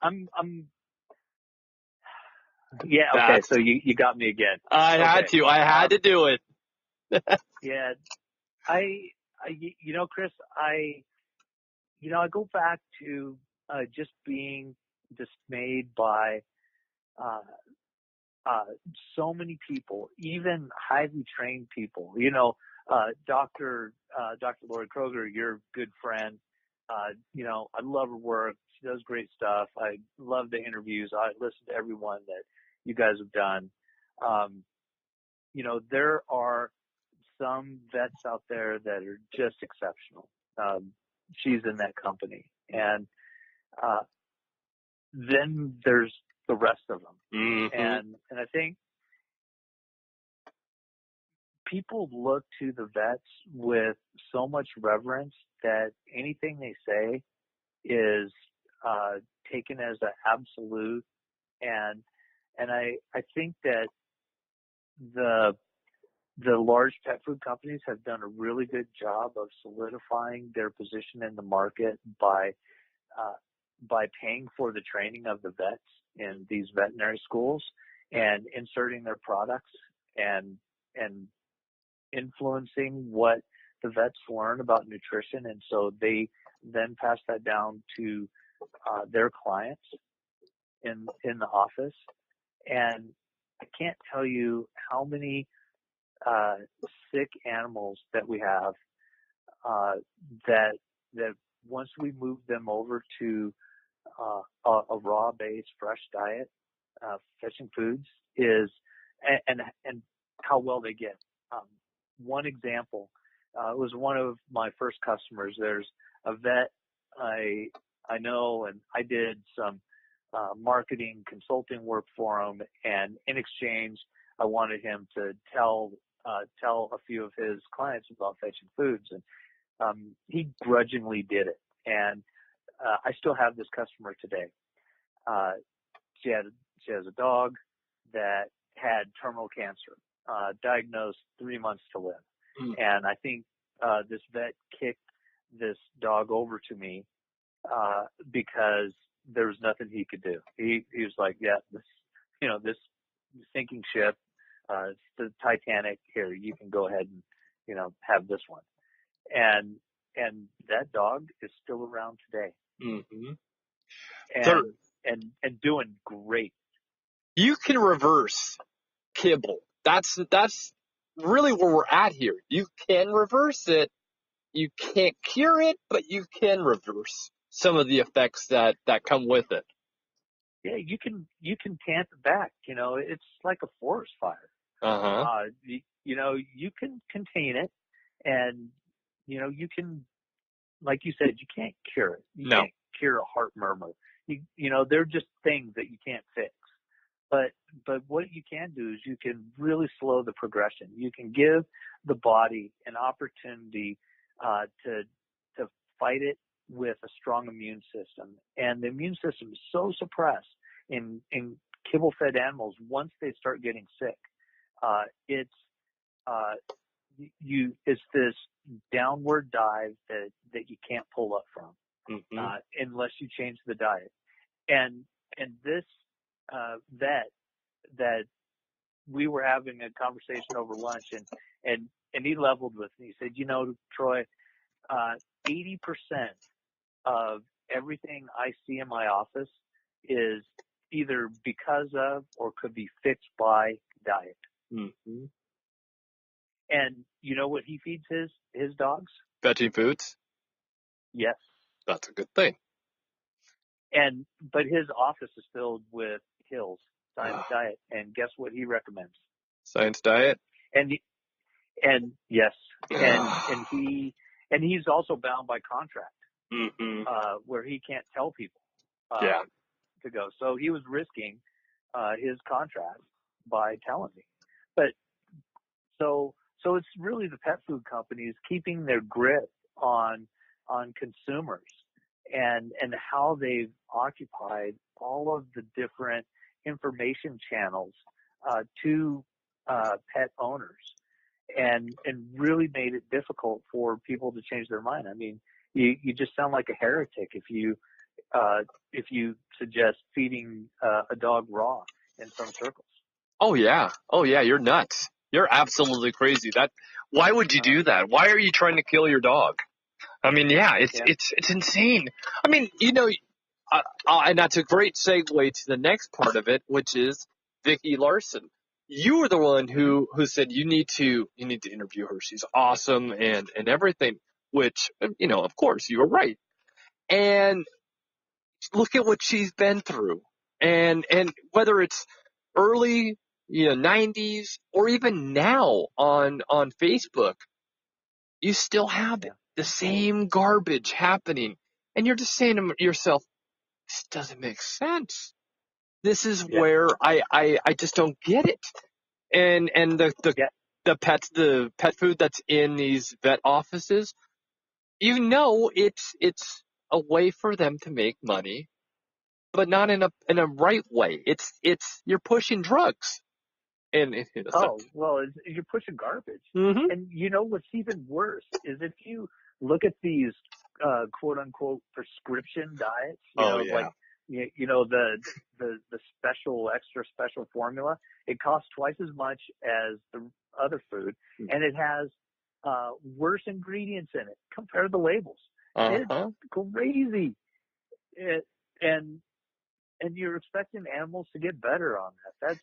I'm yeah, okay, so you got me again. I had to do it. Yeah, I Chris, I go back to just being dismayed by uh, so many people, even highly trained people. Dr. Lori Kroger, your good friend. I love her work. She does great stuff. I love the interviews. I listen to everyone that you guys have done. Um, there are some vets out there that are just exceptional. She's in that company. And then there's the rest of them. Mm-hmm. And I think people look to the vets with so much reverence that anything they say is taken as an absolute. And I think that the large pet food companies have done a really good job of solidifying their position in the market by paying for the training of the vets in these veterinary schools and inserting their products and influencing what the vets learn about nutrition. And so they then pass that down to their clients in the office. And I can't tell you how many sick animals that we have that once we move them over to a raw-based, fresh diet, fetching foods and how well they get. One example was one of my first customers. There's a vet I know, and I did some marketing consulting work for him, and in exchange, I wanted him to tell a few of his clients about fetching foods, and he grudgingly did it. And I still have this customer today. She has a dog that had terminal cancer, diagnosed 3 months to live. And I think this vet kicked this dog over to me because there was nothing he could do. He was like, yeah, this sinking ship, it's the Titanic. Here, you can go ahead and have this one. And that dog is still around today. Mm-hmm. And doing great. You can reverse kibble. That's really where we're at here. You can reverse it. You can't cure it, but you can reverse some of the effects that come with it. Yeah, you can tamp it back. It's like a forest fire. Uh-huh. You can contain it, and you can, like you said, you can't cure it. You can't cure a heart murmur. They're just things that you can't fix. But what you can do is you can really slow the progression. You can give the body an opportunity to fight it with a strong immune system. And the immune system is so suppressed in kibble-fed animals once they start getting sick. It's this downward dive that you can't pull up from unless you change the diet. And this vet that we were having a conversation over lunch, and he leveled with me. He said, Troy, 80% of everything I see in my office is either because of or could be fixed by diet. Mm-hmm. And you know what he feeds his dogs? Fetching foods? Yes. That's a good thing. But his office is filled with Hills Science Diet, and guess what he recommends? Science Diet? And yes, and he's also bound by contract, where he can't tell people to go. So he was risking his contract by telling me. But so So it's really the pet food companies keeping their grip on consumers and how they've occupied all of the different information channels to pet owners and really made it difficult for people to change their mind. I mean, you just sound like a heretic if you suggest feeding a dog raw in some circles. Oh yeah, you're nuts. You're absolutely crazy. Why would you do that? Why are you trying to kill your dog? I mean, yeah, it's insane. I mean, and that's a great segue to the next part of it, which is Vicky Larson. You were the one who said you need to interview her. She's awesome and everything, which, of course you were right. And look at what she's been through. And whether it's early, 90s or even now on Facebook, you still have the same garbage happening. And you're just saying to yourself, this doesn't make sense. This is where I just don't get it. And the pet food that's in these vet offices, it's a way for them to make money, but not in a right way. It's you're pushing drugs. And you're pushing garbage. Mm-hmm. And what's even worse is if you look at these quote unquote prescription diets, like the special extra special formula, it costs twice as much as the other food, and it has worse ingredients in it compared to the labels. It's crazy. And you're expecting animals to get better on that.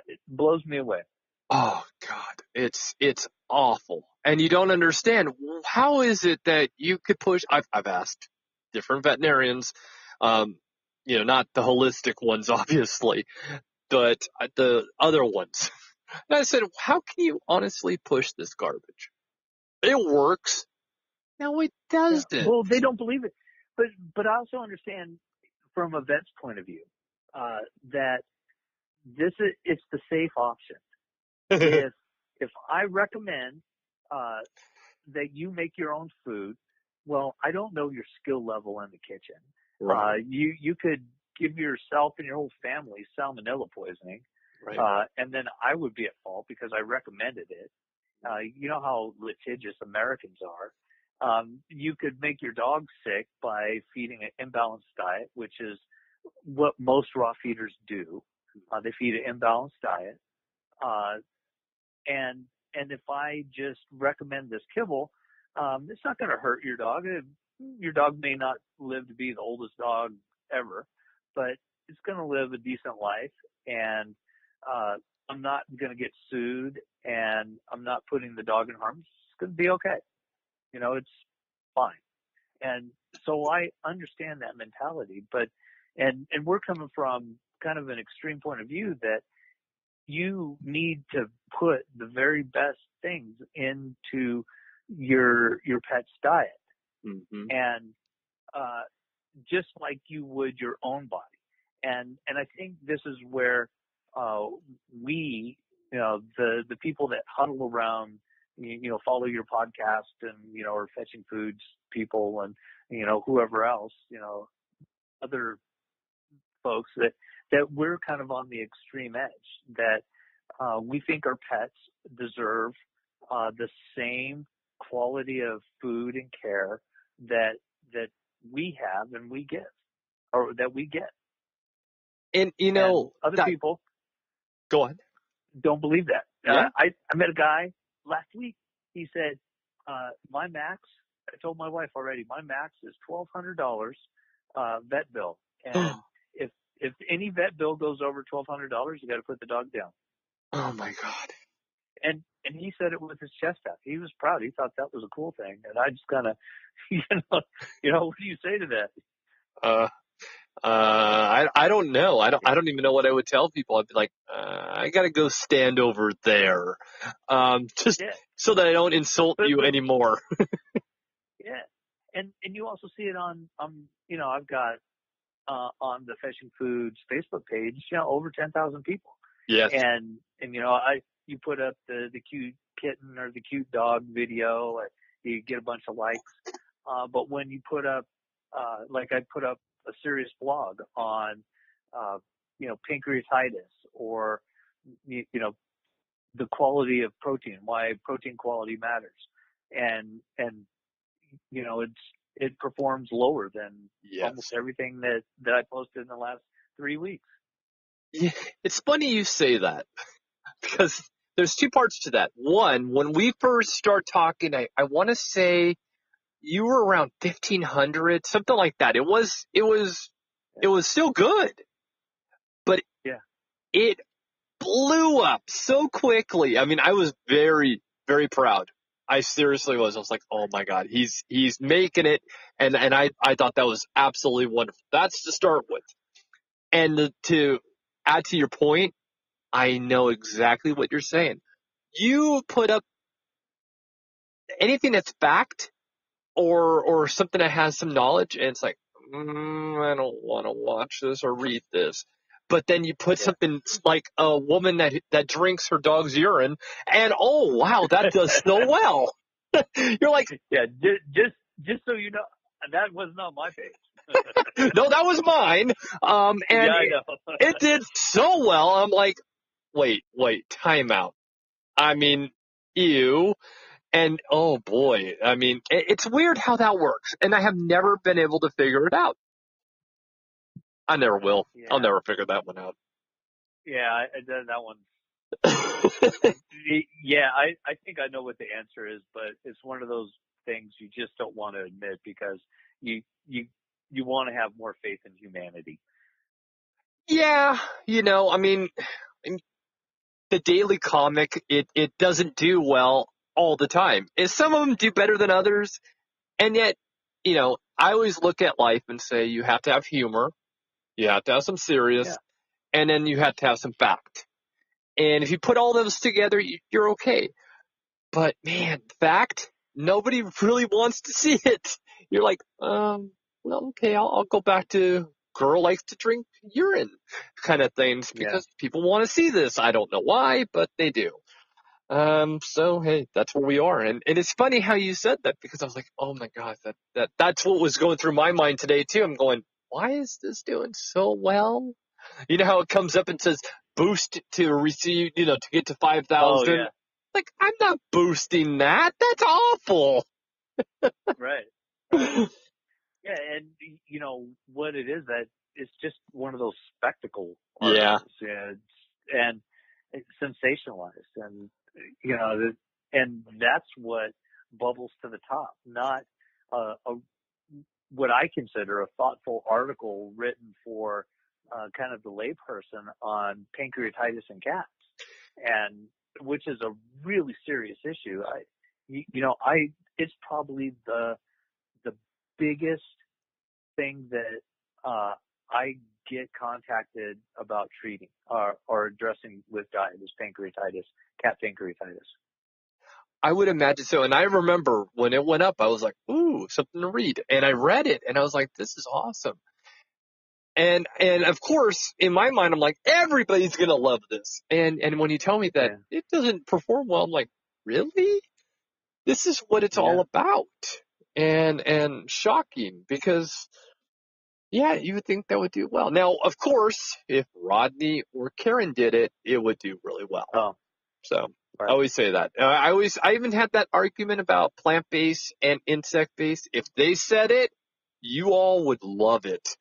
It blows me away. Oh God, it's awful. And you don't understand, how is it that you could push? I've asked different veterinarians, not the holistic ones, obviously, but the other ones. And I said, how can you honestly push this garbage? It works. No, it doesn't. Yeah. Well, they don't believe it. But I also understand from a vet's point of view that it's the safe option. If I recommend that you make your own food, well, I don't know your skill level in the kitchen. Right. You could give yourself and your whole family salmonella poisoning, right. And then I would be at fault because I recommended it. You know how litigious Americans are. You could make your dog sick by feeding an imbalanced diet, which is what most raw feeders do. They feed an imbalanced diet. And if I just recommend this kibble, it's not going to hurt your dog. Your dog may not live to be the oldest dog ever, but it's going to live a decent life. And I'm not going to get sued, and I'm not putting the dog in harm. It's going to be okay. It's fine. And so I understand that mentality, and we're coming from kind of an extreme point of view that you need to put the very best things into your pet's diet. Mm-hmm. And just like you would your own body. And I think this is where we, the people that huddle around, follow your podcast and, or Fetching Foods people and, whoever else, other folks that we're kind of on the extreme edge, that we think our pets deserve the same quality of food and care that we have and we give, or that we get. And other people go on. Don't believe that. Yeah. I met a guy last week. He said, my max, I told my wife already, my max is $1,200 vet bill. And if any vet bill goes over $1,200, you got to put the dog down. Oh my God. And he said it with his chest out. He was proud. He thought that was a cool thing. And I just kind of, what do you say to that? I don't know. I don't even know what I would tell people. I'd be like, I gotta go stand over there, so that I don't insult you anymore. Yeah, and you also see it on I've got on the Fetching Foods Facebook page, over 10,000 people. Yes. And you put up the cute kitten or the cute dog video, you get a bunch of likes. But when you put up, like I put up a serious blog on, pancreatitis or, the quality of protein, why protein quality matters. And it performs lower than almost everything that I posted in the last 3 weeks. Yeah, it's funny you say that because there's two parts to that. One, when we first start talking, I want to say you were around 1,500, something like that. It was still good, but it blew up so quickly. I mean, I was very, very proud. I seriously was. I was like, oh my God, he's making it. And I thought that was absolutely wonderful. That's to start with. And to add to your point, I know exactly what you're saying. You put up anything that's fact or something that has some knowledge, and it's like, I don't want to watch this or read this. But then you put something like a woman that drinks her dog's urine, and oh wow, that does so well. You're like, just so you know, that was not my page. No, that was mine. And I know. it did so well. I'm like, wait, time out. I mean, ew. And oh boy, I mean, it's weird how that works. And I have never been able to figure it out. I never will. Yeah. I'll never figure that one out. Yeah, that one. Yeah, I think I know what the answer is, but it's one of those things you just don't want to admit because you want to have more faith in humanity. Yeah, I mean, the daily comic, it doesn't do well all the time. Some of them do better than others, and yet, I always look at life and say you have to have humor, you have to have some serious, and then you have to have some fact. And if you put all those together, you're okay. But man, fact, nobody really wants to see it. You're like, well, okay, I'll go back to girl likes to drink urine kind of things because people want to see this. I don't know why, but they do. So hey, that's where we are. And it's funny how you said that because I was like, oh my God, that's what was going through my mind today too. I'm going, why is this doing so well? You know how it comes up and says boost to receive, to get to 5,000. Oh, yeah. Like, I'm not boosting that. That's awful. Right. Yeah, and what it is, that it's just one of those spectacle articles. And it's sensationalized, and and that's what bubbles to the top, not what I consider a thoughtful article written for kind of the layperson on pancreatitis in cats, and which is a really serious issue. It's probably the biggest thing that I get contacted about treating or addressing with diet is pancreatitis, cat pancreatitis. I would imagine so. And I remember when it went up, I was like, ooh, something to read. And I read it, and I was like, this is awesome. And of course, in my mind, I'm like, everybody's going to love this. And when you tell me that it doesn't perform well, I'm like, really? This is what it's all about. And shocking because, you would think that would do well. Now, of course, if Rodney or Karen did it, it would do really well. Oh. So I always say that. I even had that argument about plant-based and insect-based. If they said it, you all would love it.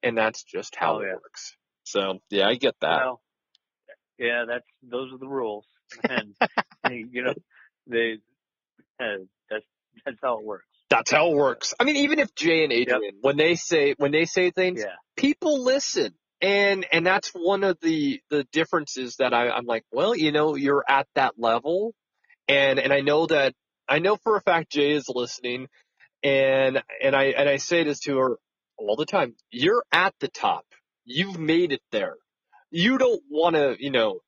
And that's just how it works. So, I get that. Well, those are the rules. And, that's how it works. That's how it works. I mean, even if Jay and Adrian, when they say things, people listen. And that's one of the differences that I'm like, well, you're at that level. And I know for a fact Jay is listening. And I say this to her all the time. You're at the top. You've made it there. You don't want to,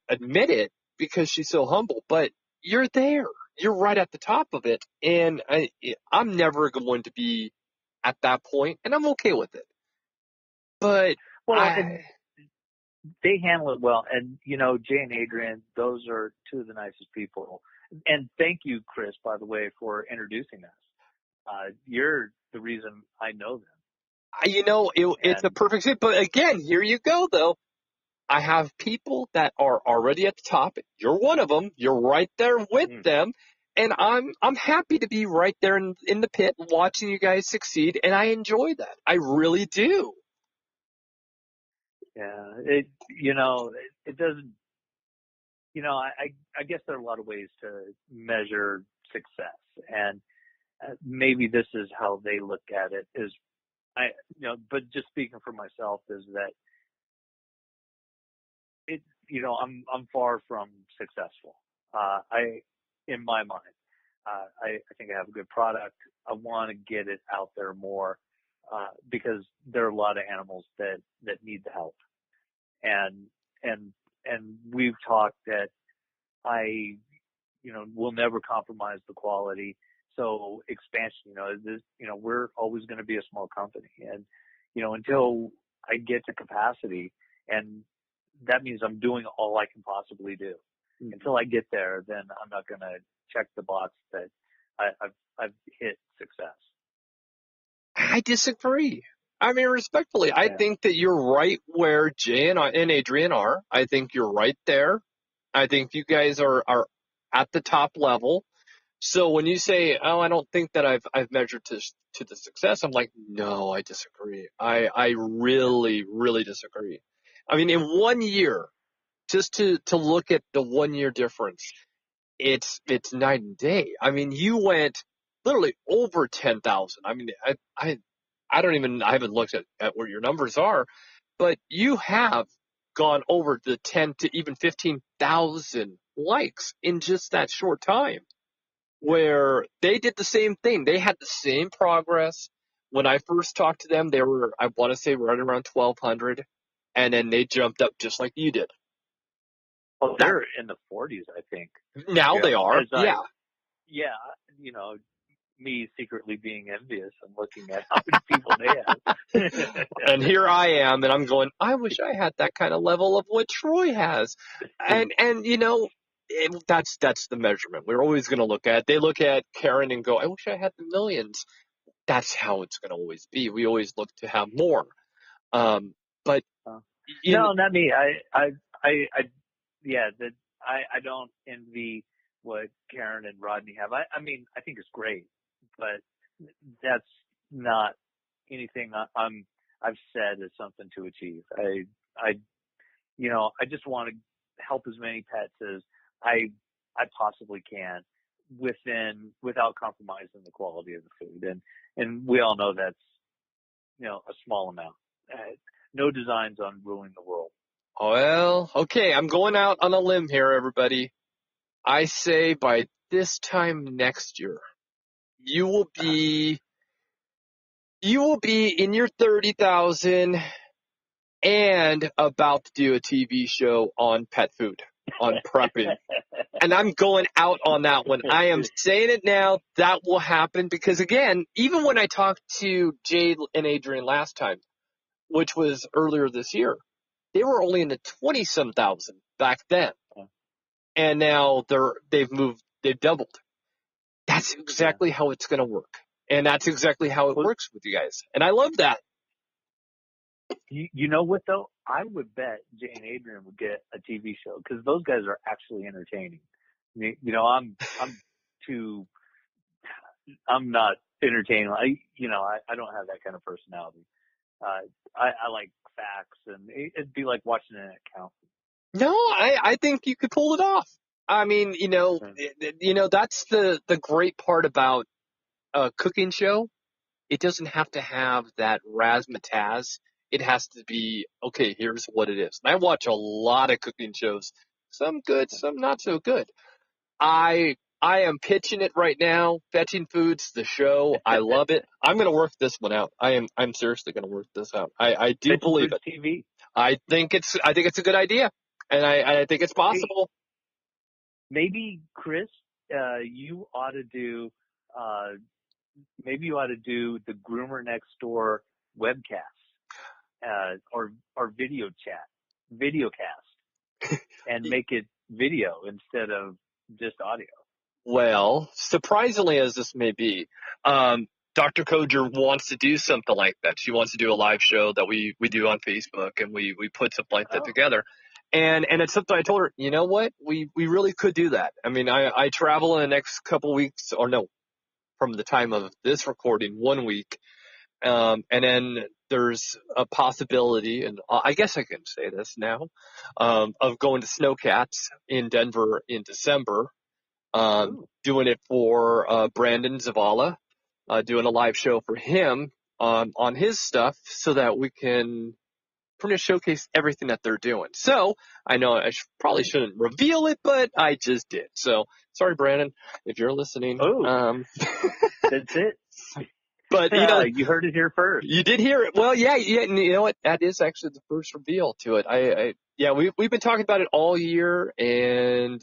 admit it because she's so humble, but you're there. You're right at the top of it. And I'm never going to be at that point, and I'm okay with it. But they handle it well. And, Jay and Adrian, those are two of the nicest people. And thank you, Chris, by the way, for introducing us. You're the reason I know them. It's a perfect fit. But again, here you go, though. I have people that are already at the top. You're one of them. You're right there with them. And I'm happy to be right there in the pit watching you guys succeed. And I enjoy that. I really do. Yeah. It doesn't, I guess there are a lot of ways to measure success. And maybe this is how they look at it but just speaking for myself is that I'm far from successful. In my mind, I think I have a good product. I want to get it out there more, because there are a lot of animals that need the help. And we've talked that I will never compromise the quality. So expansion, we're always going to be a small company, and until I get to capacity, and that means I'm doing all I can possibly do. Until I get there, then I'm not going to check the box that I've hit success. I disagree. I mean, respectfully, I think that you're right where Jay and Adrian are. I think you're right there. I think you guys are at the top level. So when you say, "Oh, I don't think that I've measured to the success," I'm like, no, I disagree. I really, really disagree. I mean, in 1 year, just to look at the 1 year difference, it's night and day. I mean, you went literally over 10,000. I mean, I haven't looked at where your numbers are, but you have gone over the 10 to even 15,000 likes in just that short time, where they did the same thing. They had the same progress. When I first talked to them, they were, I want to say, right around 1,200, and then they jumped up just like you did. Oh, they're in the 40s, I think. Now they are, yeah. Me secretly being envious and looking at how many people they have. And here I am, and I'm going, I wish I had that kind of level of what Troy has. And that's the measurement. We're always going to look at. They look at Karen and go, I wish I had the millions. That's how it's going to always be. We always look to have more. But no, not me. I don't envy what Karen and Rodney have. I mean, I think it's great, but that's not anything I've said is something to achieve. I just want to help as many pets as I possibly can without compromising the quality of the food. And we all know that's, a small amount. No designs on ruling the world. Well, okay, I'm going out on a limb here, everybody. I say by this time next year, you will be in your 30,000 and about to do a TV show on pet food, on prepping. And I'm going out on that one. I am saying it now. That will happen because, again, even when I talked to Jade and Adrian last time, which was earlier this year, they were only in the 20-some thousand back then. And now they've doubled. That's exactly how it's going to work. And that's exactly how it works with you guys. And I love that. You know what, though? I would bet Jay and Adrian would get a TV show because those guys are actually entertaining. I'm not entertaining. I don't have that kind of personality. I like facts, and it'd be like watching an accountant. No, I think you could pull it off. I mean, that's the great part about a cooking show. It doesn't have to have that razzmatazz. It has to be, okay, here's what it is. And I watch a lot of cooking shows. Some good, some not so good. I am pitching it right now. Fetching Foods, the show. I love it. I'm going to work this one out. I'm seriously going to work this out. I do Fetching believe Foods it. TV. I think it's a good idea. And I think it's possible. Maybe, Chris, you ought to do the Groomer Next Door webcast or video chat. video cast and make it video instead of just audio. Well, surprisingly as this may be, Dr. Koger wants to do something like that. She wants to do a live show that we do on Facebook, and we put something like that together. And it's something I told her, you know what? We really could do that. I mean, I travel in the next couple weeks, or no, from the time of this recording, 1 week. And then there's a possibility, and I guess I can say this now, of going to Snowcats in Denver in December. Doing it for Brandon Zavala, doing a live show for him on his stuff so that we can pretty much showcase everything that they're doing. So I know I probably shouldn't reveal it, but I just did. So sorry, Brandon, if you're listening. That's it. But you heard it here first. You did hear it. Well, yeah. And you know what? That is actually the first reveal to it. We've been talking about it all year, and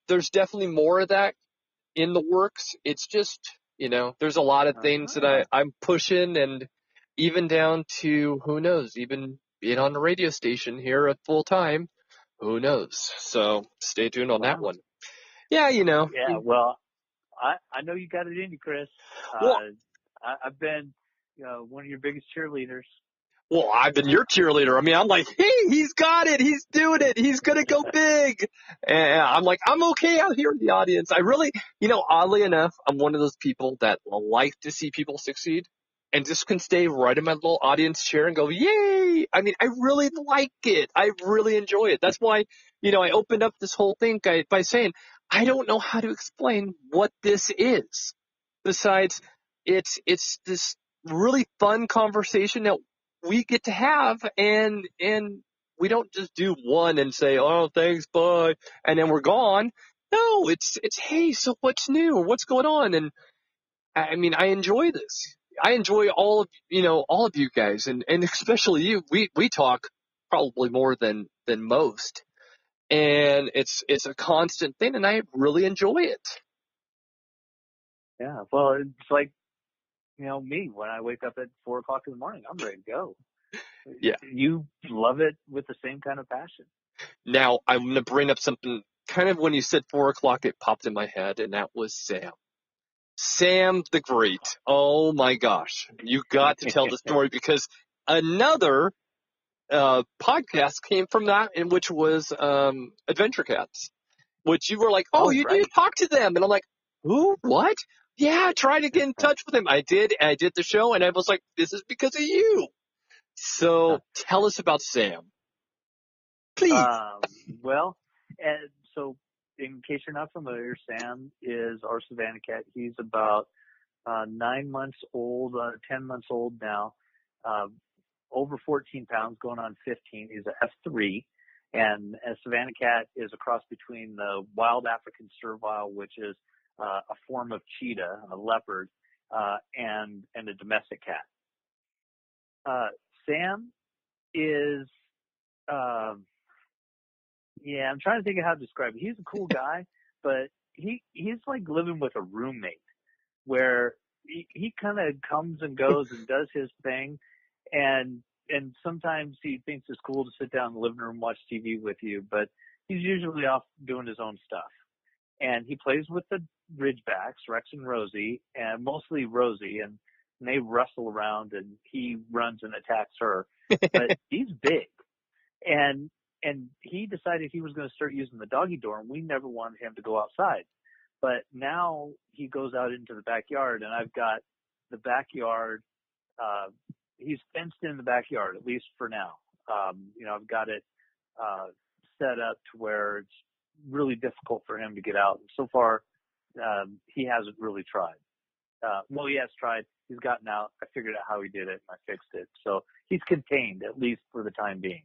there's definitely more of that in the works. It's just, there's a lot of things that I'm pushing, and even down to, who knows, even being on the radio station here at full time, who knows? So stay tuned on that one. Yeah, Yeah, well, I know you got it in you, Chris. I've been, one of your biggest cheerleaders. Well, I've been your cheerleader. I mean, I'm like, hey, he's got it. He's doing it. He's going to go big. And I'm like, I'm okay out here in the audience. I really, oddly enough, I'm one of those people that like to see people succeed and just can stay right in my little audience chair and go, yay. I mean, I really like it. I really enjoy it. That's why, I opened up this whole thing by saying, I don't know how to explain what this is. Besides, it's this really fun conversation that we get to have, and we don't just do one and say, oh, thanks, bye, and then we're gone. No, it's hey, so what's new or what's going on? And I mean, I enjoy this. I enjoy all of you guys, and especially you. We talk probably more than most, and it's a constant thing, and I really enjoy it. Yeah, well, it's like, me, when I wake up at 4:00 in the morning, I'm ready to go. Yeah. You love it with the same kind of passion. Now, I'm going to bring up something, kind of when you said 4:00, it popped in my head, and that was Sam. Sam the Great. Oh my gosh. You got to tell the story, because another podcast came from that, in which was Adventure Cats, which you were like, you need to talk to them. And I'm like, who? What? Yeah, try to get in touch with him. I did the show, and I was like, this is because of you. So tell us about Sam. Please. Well, and so in case you're not familiar, Sam is our Savannah cat. He's about 9 months old, 10 months old now, over 14 pounds, going on 15. He's a F3. And a Savannah cat is a cross between the wild African servile, which is a form of cheetah, a leopard, and a domestic cat. Sam is, I'm trying to think of how to describe it. He's a cool guy, but he's like living with a roommate, where he kind of comes and goes and does his thing, and sometimes he thinks it's cool to sit down in the living room and watch TV with you, but he's usually off doing his own stuff. And he plays with the Ridgebacks, Rex and Rosie, and mostly Rosie, and they wrestle around, and he runs and attacks her. But he's big. And he decided he was going to start using the doggy door, and we never wanted him to go outside. But now he goes out into the backyard, and I've got the backyard, he's fenced in the backyard, at least for now. I've got it set up to where it's really difficult for him to get out. And so far, he hasn't really tried. He has tried. He's gotten out. I figured out how he did it, and I fixed it. So he's contained, at least for the time being.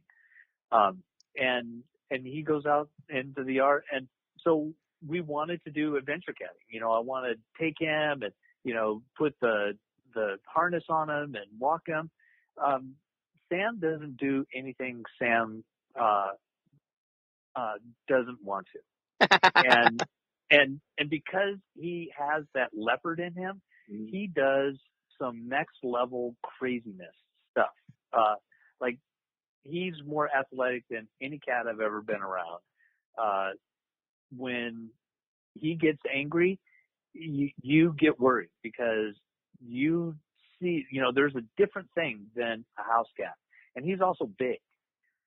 And he goes out into the yard. And so we wanted to do adventure catting. I want to take him and, put the harness on him and walk him. Sam doesn't do anything Sam doesn't want to. And because he has that leopard in him, he does some next level craziness stuff. Like he's more athletic than any cat I've ever been around. When he gets angry, you get worried because you see, there's a different thing than a house cat. And he's also big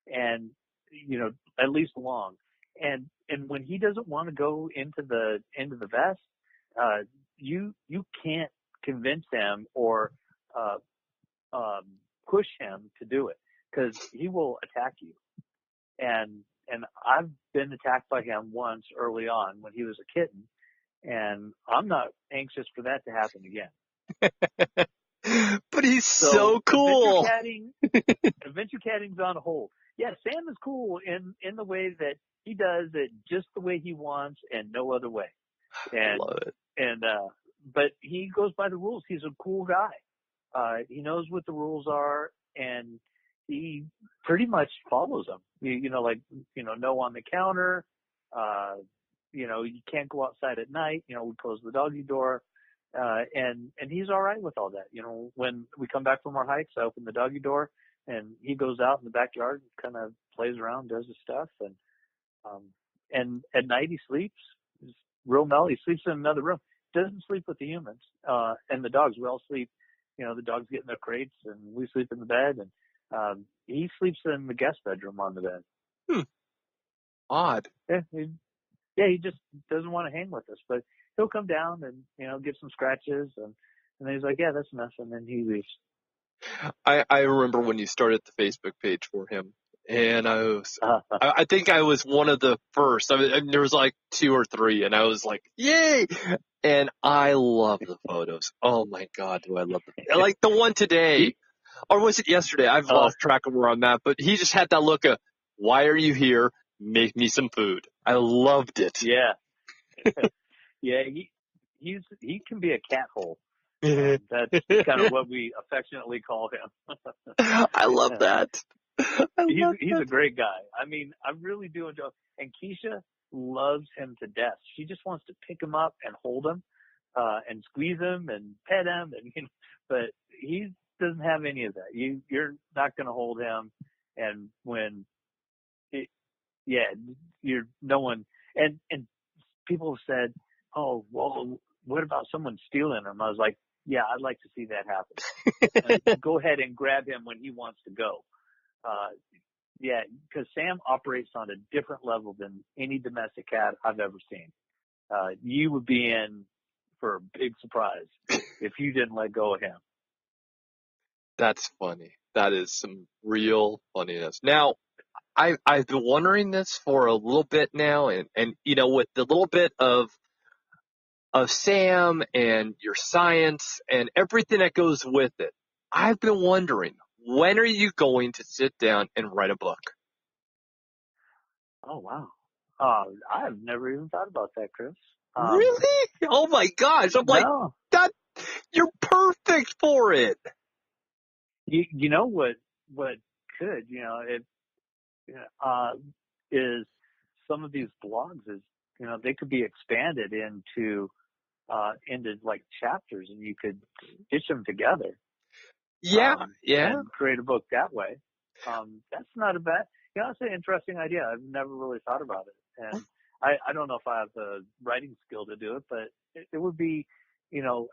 and, at least long. And when he doesn't want to go into the vest, you can't convince him or, push him to do it because he will attack you. And I've been attacked by him once early on when he was a kitten, and I'm not anxious for that to happen again. But he's so cool. Adventure catting's on hold. Yeah, Sam is cool in the way that he does it just the way he wants and no other way. And, love it. And but he goes by the rules. He's a cool guy. He knows what the rules are, and he pretty much follows them. No on the counter. You can't go outside at night. We close the doggy door. And he's all right with all that. When we come back from our hikes, I open the doggy door and he goes out in the backyard and kind of plays around, does his stuff. And at night he sleeps. He's real mellow. He sleeps in another room. Doesn't sleep with the humans. And the dogs, we all sleep. The dogs get in their crates and we sleep in the bed, and he sleeps in the guest bedroom on the bed. Odd. He just doesn't want to hang with us, but he'll come down and, give some scratches and then he's like, yeah, that's enough. And then he leaves. I remember when you started the Facebook page for him, and I think I was one of the first. I mean, there was like 2 or 3, and I was like, yay! And I love the photos. Oh my God, do I love them. Like the one today, or was it yesterday? I've lost track of where I'm at, but he just had that look of, why are you here? Make me some food. I loved it. Yeah. Yeah, he can be a cat hole. That's kind of what we affectionately call him. I love that. He's a great guy. I mean, I really do enjoy. And Keisha loves him to death. She just wants to pick him up and hold him, and squeeze him and pet him, but he doesn't have any of that. You're not going to hold him, and you're no one. And people have said, oh, well, what about someone stealing him? I was like, yeah, I'd like to see that happen. Go ahead and grab him when he wants to go. Because Sam operates on a different level than any domestic cat I've ever seen. You would be in for a big surprise if you didn't let go of him. That's funny. That is some real funniness. Now, I've been wondering this for a little bit now, and with the little bit of Sam and your science and everything that goes with it, I've been wondering, when are you going to sit down and write a book? Oh, wow. I've never even thought about that, Chris. Really? Oh my gosh. I'm like, you're perfect for it. You know what could, is some of these blogs is, they could be expanded into like chapters, and you could stitch them together. And create a book that way. That's not a bad, it's an interesting idea. I've never really thought about it. And I don't know if I have the writing skill to do it, but it would be,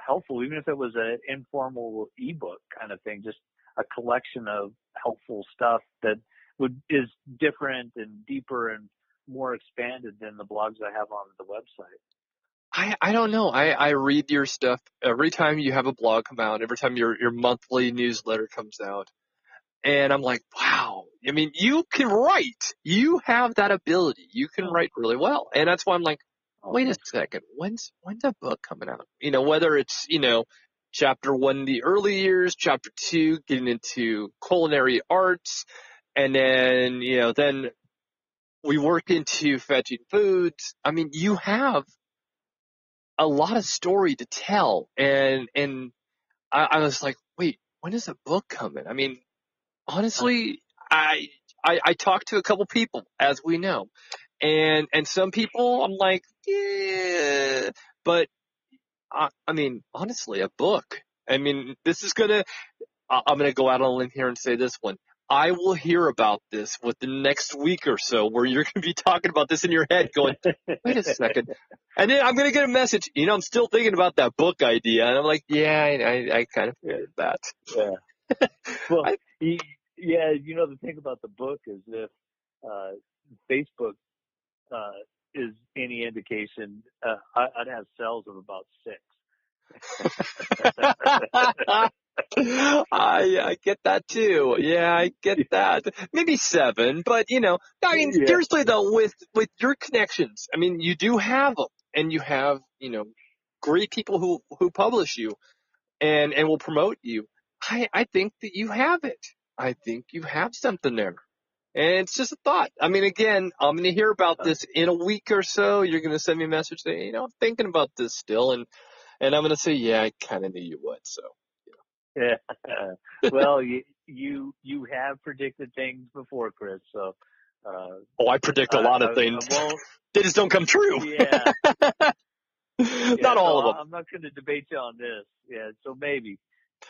helpful, even if it was an informal ebook kind of thing, just a collection of helpful stuff that is different and deeper and more expanded than the blogs I have on the website. I don't know. I read your stuff every time you have a blog come out, every time your monthly newsletter comes out. And I'm like, wow. I mean, you can write. You have that ability. You can write really well. And that's why I'm like, wait a second. When's a book coming out? Whether it's, chapter 1, the early years, chapter 2, getting into culinary arts. And then, then we work into fetching foods. I mean, you have a lot of story to tell. And I was like, wait, when is a book coming? I mean, honestly, I talked to a couple people, as we know, and some people I'm like, yeah, but I mean, honestly, a book. I mean, I'm gonna go out on a limb here and say this one. I will hear about this within the next week or so, where you're going to be talking about this in your head going, wait a second. And then I'm going to get a message, I'm still thinking about that book idea. And I'm like, yeah, I kind of figured that. Yeah. Well, the thing about the book is if Facebook is any indication, I'd have sales of about 6. I get that too. Yeah, I get that. Maybe 7, but seriously though, with your connections, you do have them, and you have, great people who publish you and will promote you. I think that you have it. I think you have something there. And it's just a thought. Again, I'm going to hear about this in a week or so. You're going to send me a message saying, I'm thinking about this still. And I'm going to say, yeah, I kind of knew you would. So, Yeah. Well, you have predicted things before, Chris. So. I predict a lot of things. They just don't come true. Yeah. Not all of them. I'm not going to debate you on this. Yeah. So maybe.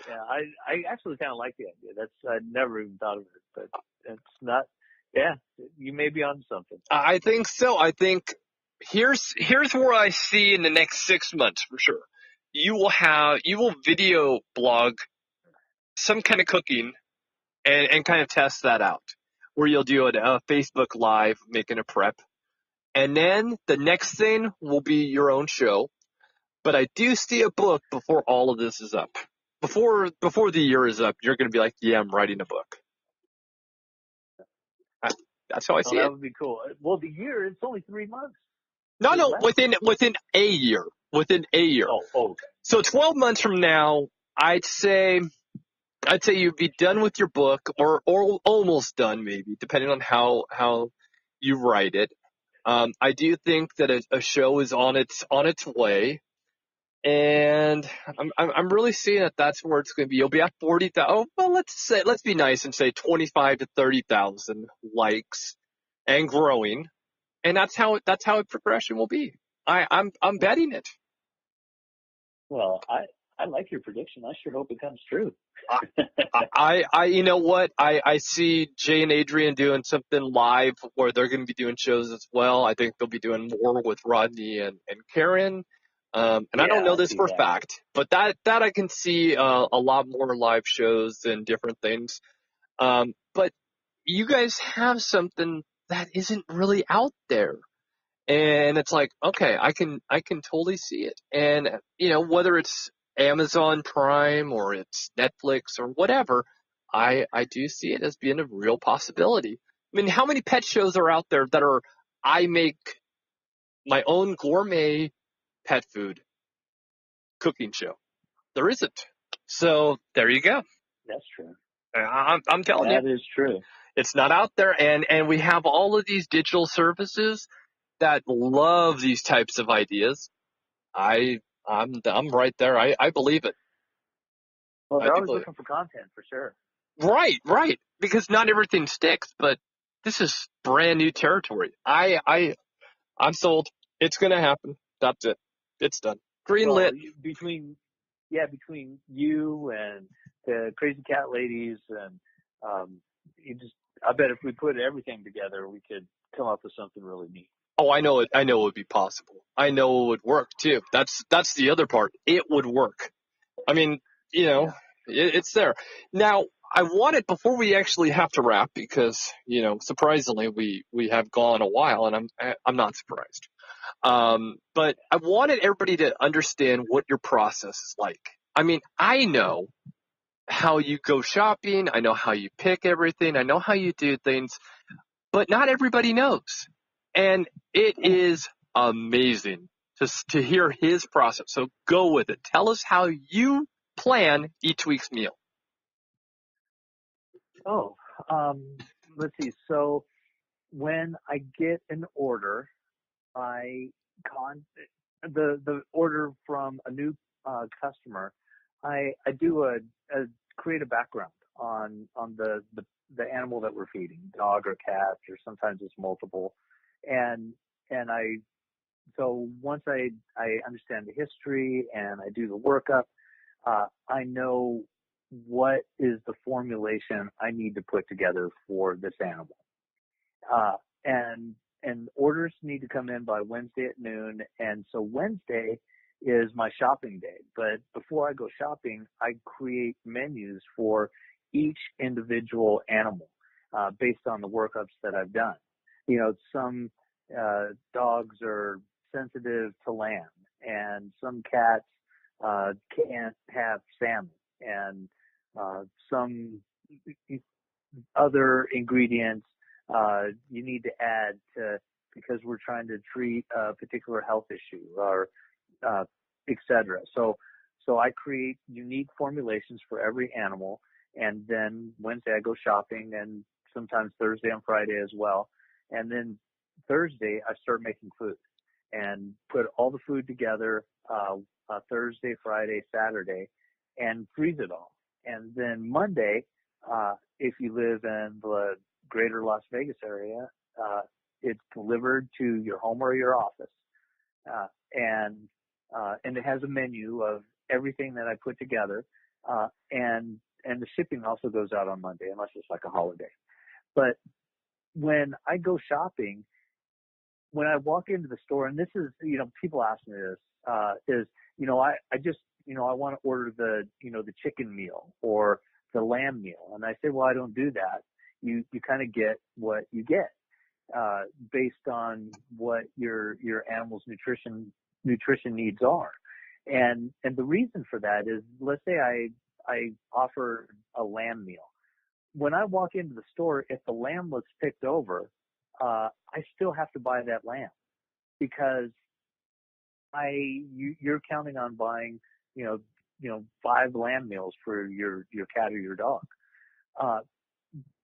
Yeah. I actually kind of like the idea. I never even thought of it, but it's not. Yeah. You may be on something. I think so. I think here's where I see in the next 6 months for sure. You will video blog some kind of cooking and kind of test that out, where you'll do a Facebook Live making a prep. And then the next thing will be your own show. But I do see a book before all of this is up. Before the year is up, you're going to be like, yeah, I'm writing a book. That's how I see it. That would be cool. Well, the year, it's only 3 months. No, within a year. Within a year. Oh, okay. So 12 months from now, I'd say you'd be done with your book, or almost done, maybe, depending on how you write it. I do think that a show is on its way, and I'm really seeing that that's where it's going to be. You'll be at 40,000. Oh, well, let's be nice and say 25 to 30,000 likes, and growing, and that's how a progression will be. I'm betting it. Well, I like your prediction. I sure hope it comes true. You know what? I see Jay and Adrian doing something live where they're going to be doing shows as well. I think they'll be doing more with Rodney and Karen. And I don't know this for a fact, but that I can see a lot more live shows and different things. But you guys have something that isn't really out there. And it's like, okay, I can totally see it. And, whether it's Amazon Prime or it's Netflix or whatever, I do see it as being a real possibility. How many pet shows are out there that are, I make my own gourmet pet food cooking show? There isn't. So there you go. That's true. I'm telling you. That is true. It's not out there. And we have all of these digital services that love these types of ideas. I'm right there. I believe it. Well, they're always looking for content, for sure. Right. Because not everything sticks, but this is brand new territory. I'm sold. It's going to happen. That's it. It's done. Greenlit. Between you and the Crazy Cat Ladies, and I bet if we put everything together, we could come up with something really neat. Oh, I know it would be possible. I know it would work too. That's the other part. It would work. It's there. Now, I wanted, before we actually have to wrap, because, surprisingly we have gone a while, and I'm not surprised. But I wanted everybody to understand what your process is like. I know how you go shopping. I know how you pick everything. I know how you do things, but not everybody knows. And it is amazing to hear his process. So go with it. Tell us how you plan each week's meal. Oh, let's see. So when I get an order, the order from a new customer, I do create a background on the animal that we're feeding, dog or cat, or sometimes it's multiple. So once I understand the history and I do the workup, I know what is the formulation I need to put together for this animal. And orders need to come in by Wednesday at noon. And so Wednesday is my shopping day. But before I go shopping, I create menus for each individual animal, based on the workups that I've done. You know, some, dogs are sensitive to lamb, and some cats, can't have salmon, and, some other ingredients you need to add to, because we're trying to treat a particular health issue or et cetera. So I create unique formulations for every animal, and then Wednesday I go shopping, and sometimes Thursday and Friday as well. And then Thursday I start making food and put all the food together Thursday, Friday, Saturday, and freeze it all. And then Monday, if you live in the greater Las Vegas area, it's delivered to your home or your office. And it has a menu of everything that I put together. And the shipping also goes out on Monday, unless it's like a holiday. But when I go shopping, when I walk into the store, and this is, you know, people ask me this, is, you know, I just, you know, I want to order the, you know, the chicken meal or the lamb meal. And I say, well, I don't do that. You kind of get what you get, based on what your animal's nutrition needs are. And the reason for that is, let's say I offer a lamb meal. When I walk into the store, if the lamb looks picked over, I still have to buy that lamb, because you're counting on buying, you know, 5 lamb meals for your cat or your dog.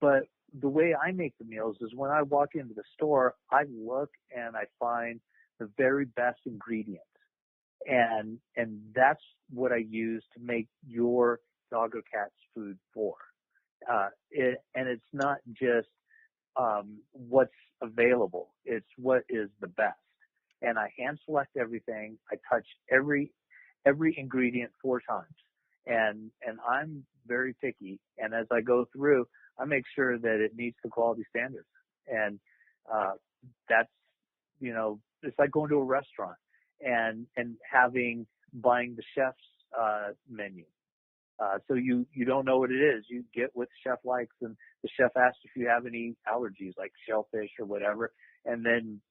But the way I make the meals is, when I walk into the store, I look and I find the very best ingredients. And that's what I use to make your dog or cat's food for. And it's not just what's available, it's what is the best. And I hand select everything. I touch every ingredient 4 times. And I'm very picky. And as I go through, I make sure that it meets the quality standards. And that's, you know, it's like going to a restaurant and buying the chef's menu. So you don't know what it is. You get what the chef likes, and the chef asks if you have any allergies, like shellfish or whatever, and then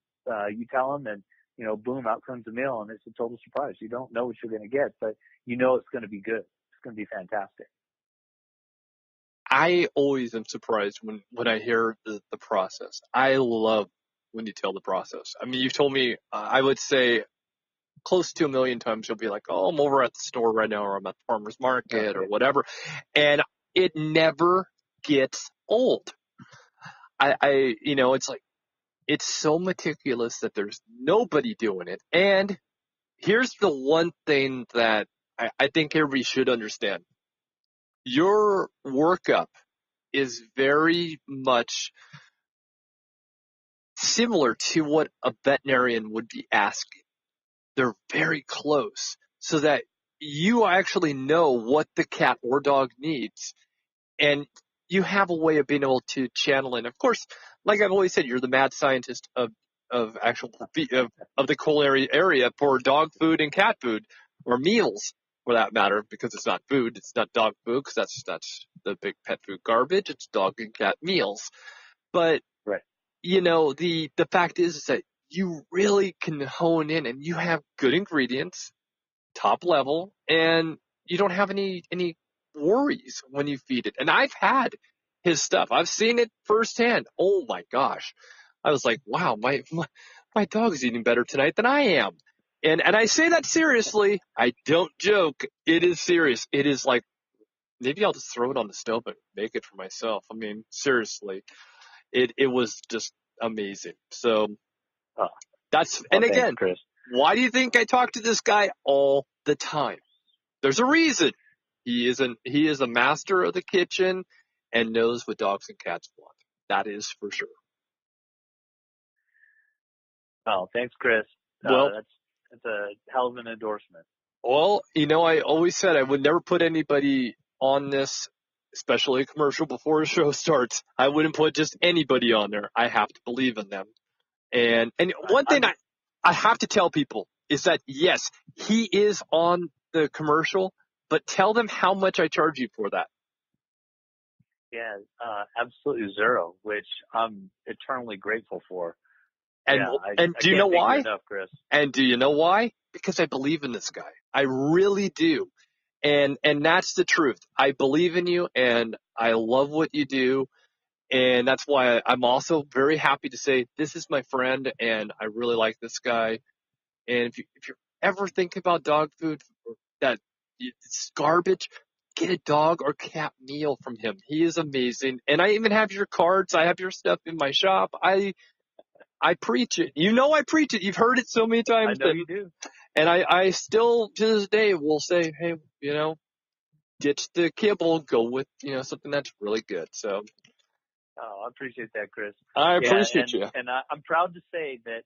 you tell them, and, you know, boom, out comes the meal, and it's a total surprise. You don't know what you're going to get, but you know it's going to be good. It's going to be fantastic. I always am surprised when I hear the process. I love when you tell the process. I mean, you've told me, I would say, close to 1 million times, you'll be like, oh, I'm over at the store right now, or I'm at the farmer's market, or whatever. And it never gets old. I you know, it's like, it's so meticulous that there's nobody doing it. And here's the one thing that I think everybody should understand. Your workup is very much similar to what a veterinarian would be asking. They're very close, so that you actually know what the cat or dog needs, and you have a way of being able to channel in. Of course, like I've always said, you're the mad scientist of the culinary area for dog food and cat food, or meals for that matter, because it's not food, it's not dog food, because that's the big pet food garbage. It's dog and cat meals. But right, you know, the fact is that you really can hone in, and you have good ingredients, top level, and you don't have any worries when you feed it. And I've had his stuff. I've seen it firsthand. Oh my gosh. I was like, wow, my dog's eating better tonight than I am. And I say that seriously. I don't joke. It is serious. It is like, maybe I'll just throw it on the stove and make it for myself. I mean, seriously. It was just amazing. So and again, thanks, Chris. Why do you think I talk to this guy all the time? There's a reason. He is a master of the kitchen and knows what dogs and cats want. That is for sure. Oh, thanks, Chris. Well, that's a hell of an endorsement. Well, you know, I always said I would never put anybody on this, especially a commercial before a show starts, I wouldn't put just anybody on there. I have to believe in them. And one thing I have to tell people is that, yes, he is on the commercial, but tell them how much I charge you for that. Yeah, absolutely zero, which I'm eternally grateful for. And do you know why? Enough, Chris. And do you know why? Because I believe in this guy. I really do. And that's the truth. I believe in you, and I love what you do. And that's why I'm also very happy to say this is my friend, and I really like this guy. And if you're ever thinking about dog food that it's garbage, get a dog or cat meal from him. He is amazing. And I even have your cards. I have your stuff in my shop. I preach it. You know I preach it. You've heard it so many times. I know you do. And I still, to this day, will say, hey, ditch the kibble, go with, something that's really good. So. Oh, I appreciate that, Chris. I appreciate you. And I'm proud to say that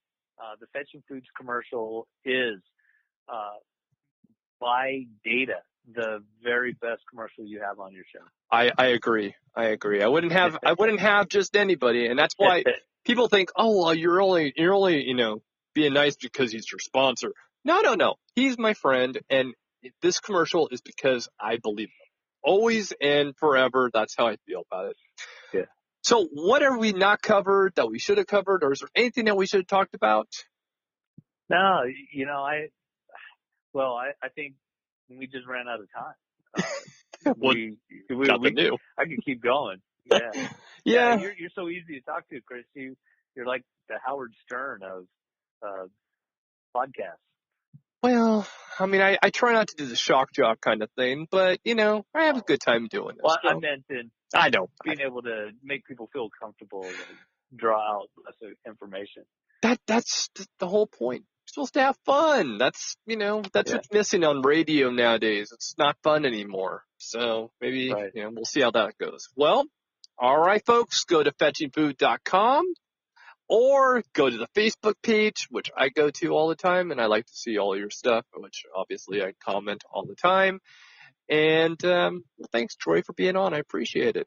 the Fetching Foods commercial is, by data, the very best commercial you have on your show. I agree. I wouldn't have just anybody, and that's why people think, oh, well, you're only being nice because he's your sponsor. No. He's my friend, and this commercial is because I believe him. Always and forever. That's how I feel about it. Yeah. So what have we not covered that we should have covered, or is there anything that we should have talked about? No, I think we just ran out of time. Nothing new. I could keep going. Yeah. Yeah. You're so easy to talk to, Chris. You're like the Howard Stern of podcasts. Well, I mean, I try not to do the shock jock kind of thing, but I have a good time doing this. Well, so. I meant I know. Being able to make people feel comfortable and draw out less information. That's the whole point. You're supposed to have fun. That's what's missing on radio nowadays. It's not fun anymore. So maybe, we'll see how that goes. Well, all right, folks, go to fetchingfood.com or go to the Facebook page, which I go to all the time, and I like to see all your stuff, which obviously I comment all the time. And thanks, Troy, for being on. I appreciate it.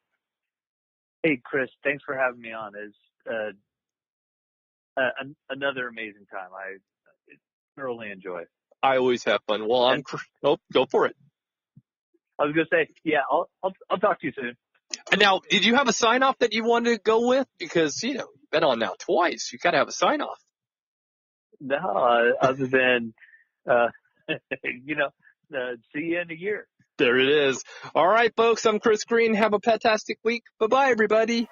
Hey, Chris, thanks for having me on. It's another amazing time. I thoroughly enjoy it. I always have fun. Well, go for it. I was going to say, yeah, I'll talk to you soon. And now, did you have a sign-off that you wanted to go with? Because, you've been on now twice. You got to have a sign-off. No, other than, see you in a year. There it is. All right, folks, I'm Chris Green. Have a fantastic week. Bye-bye, everybody.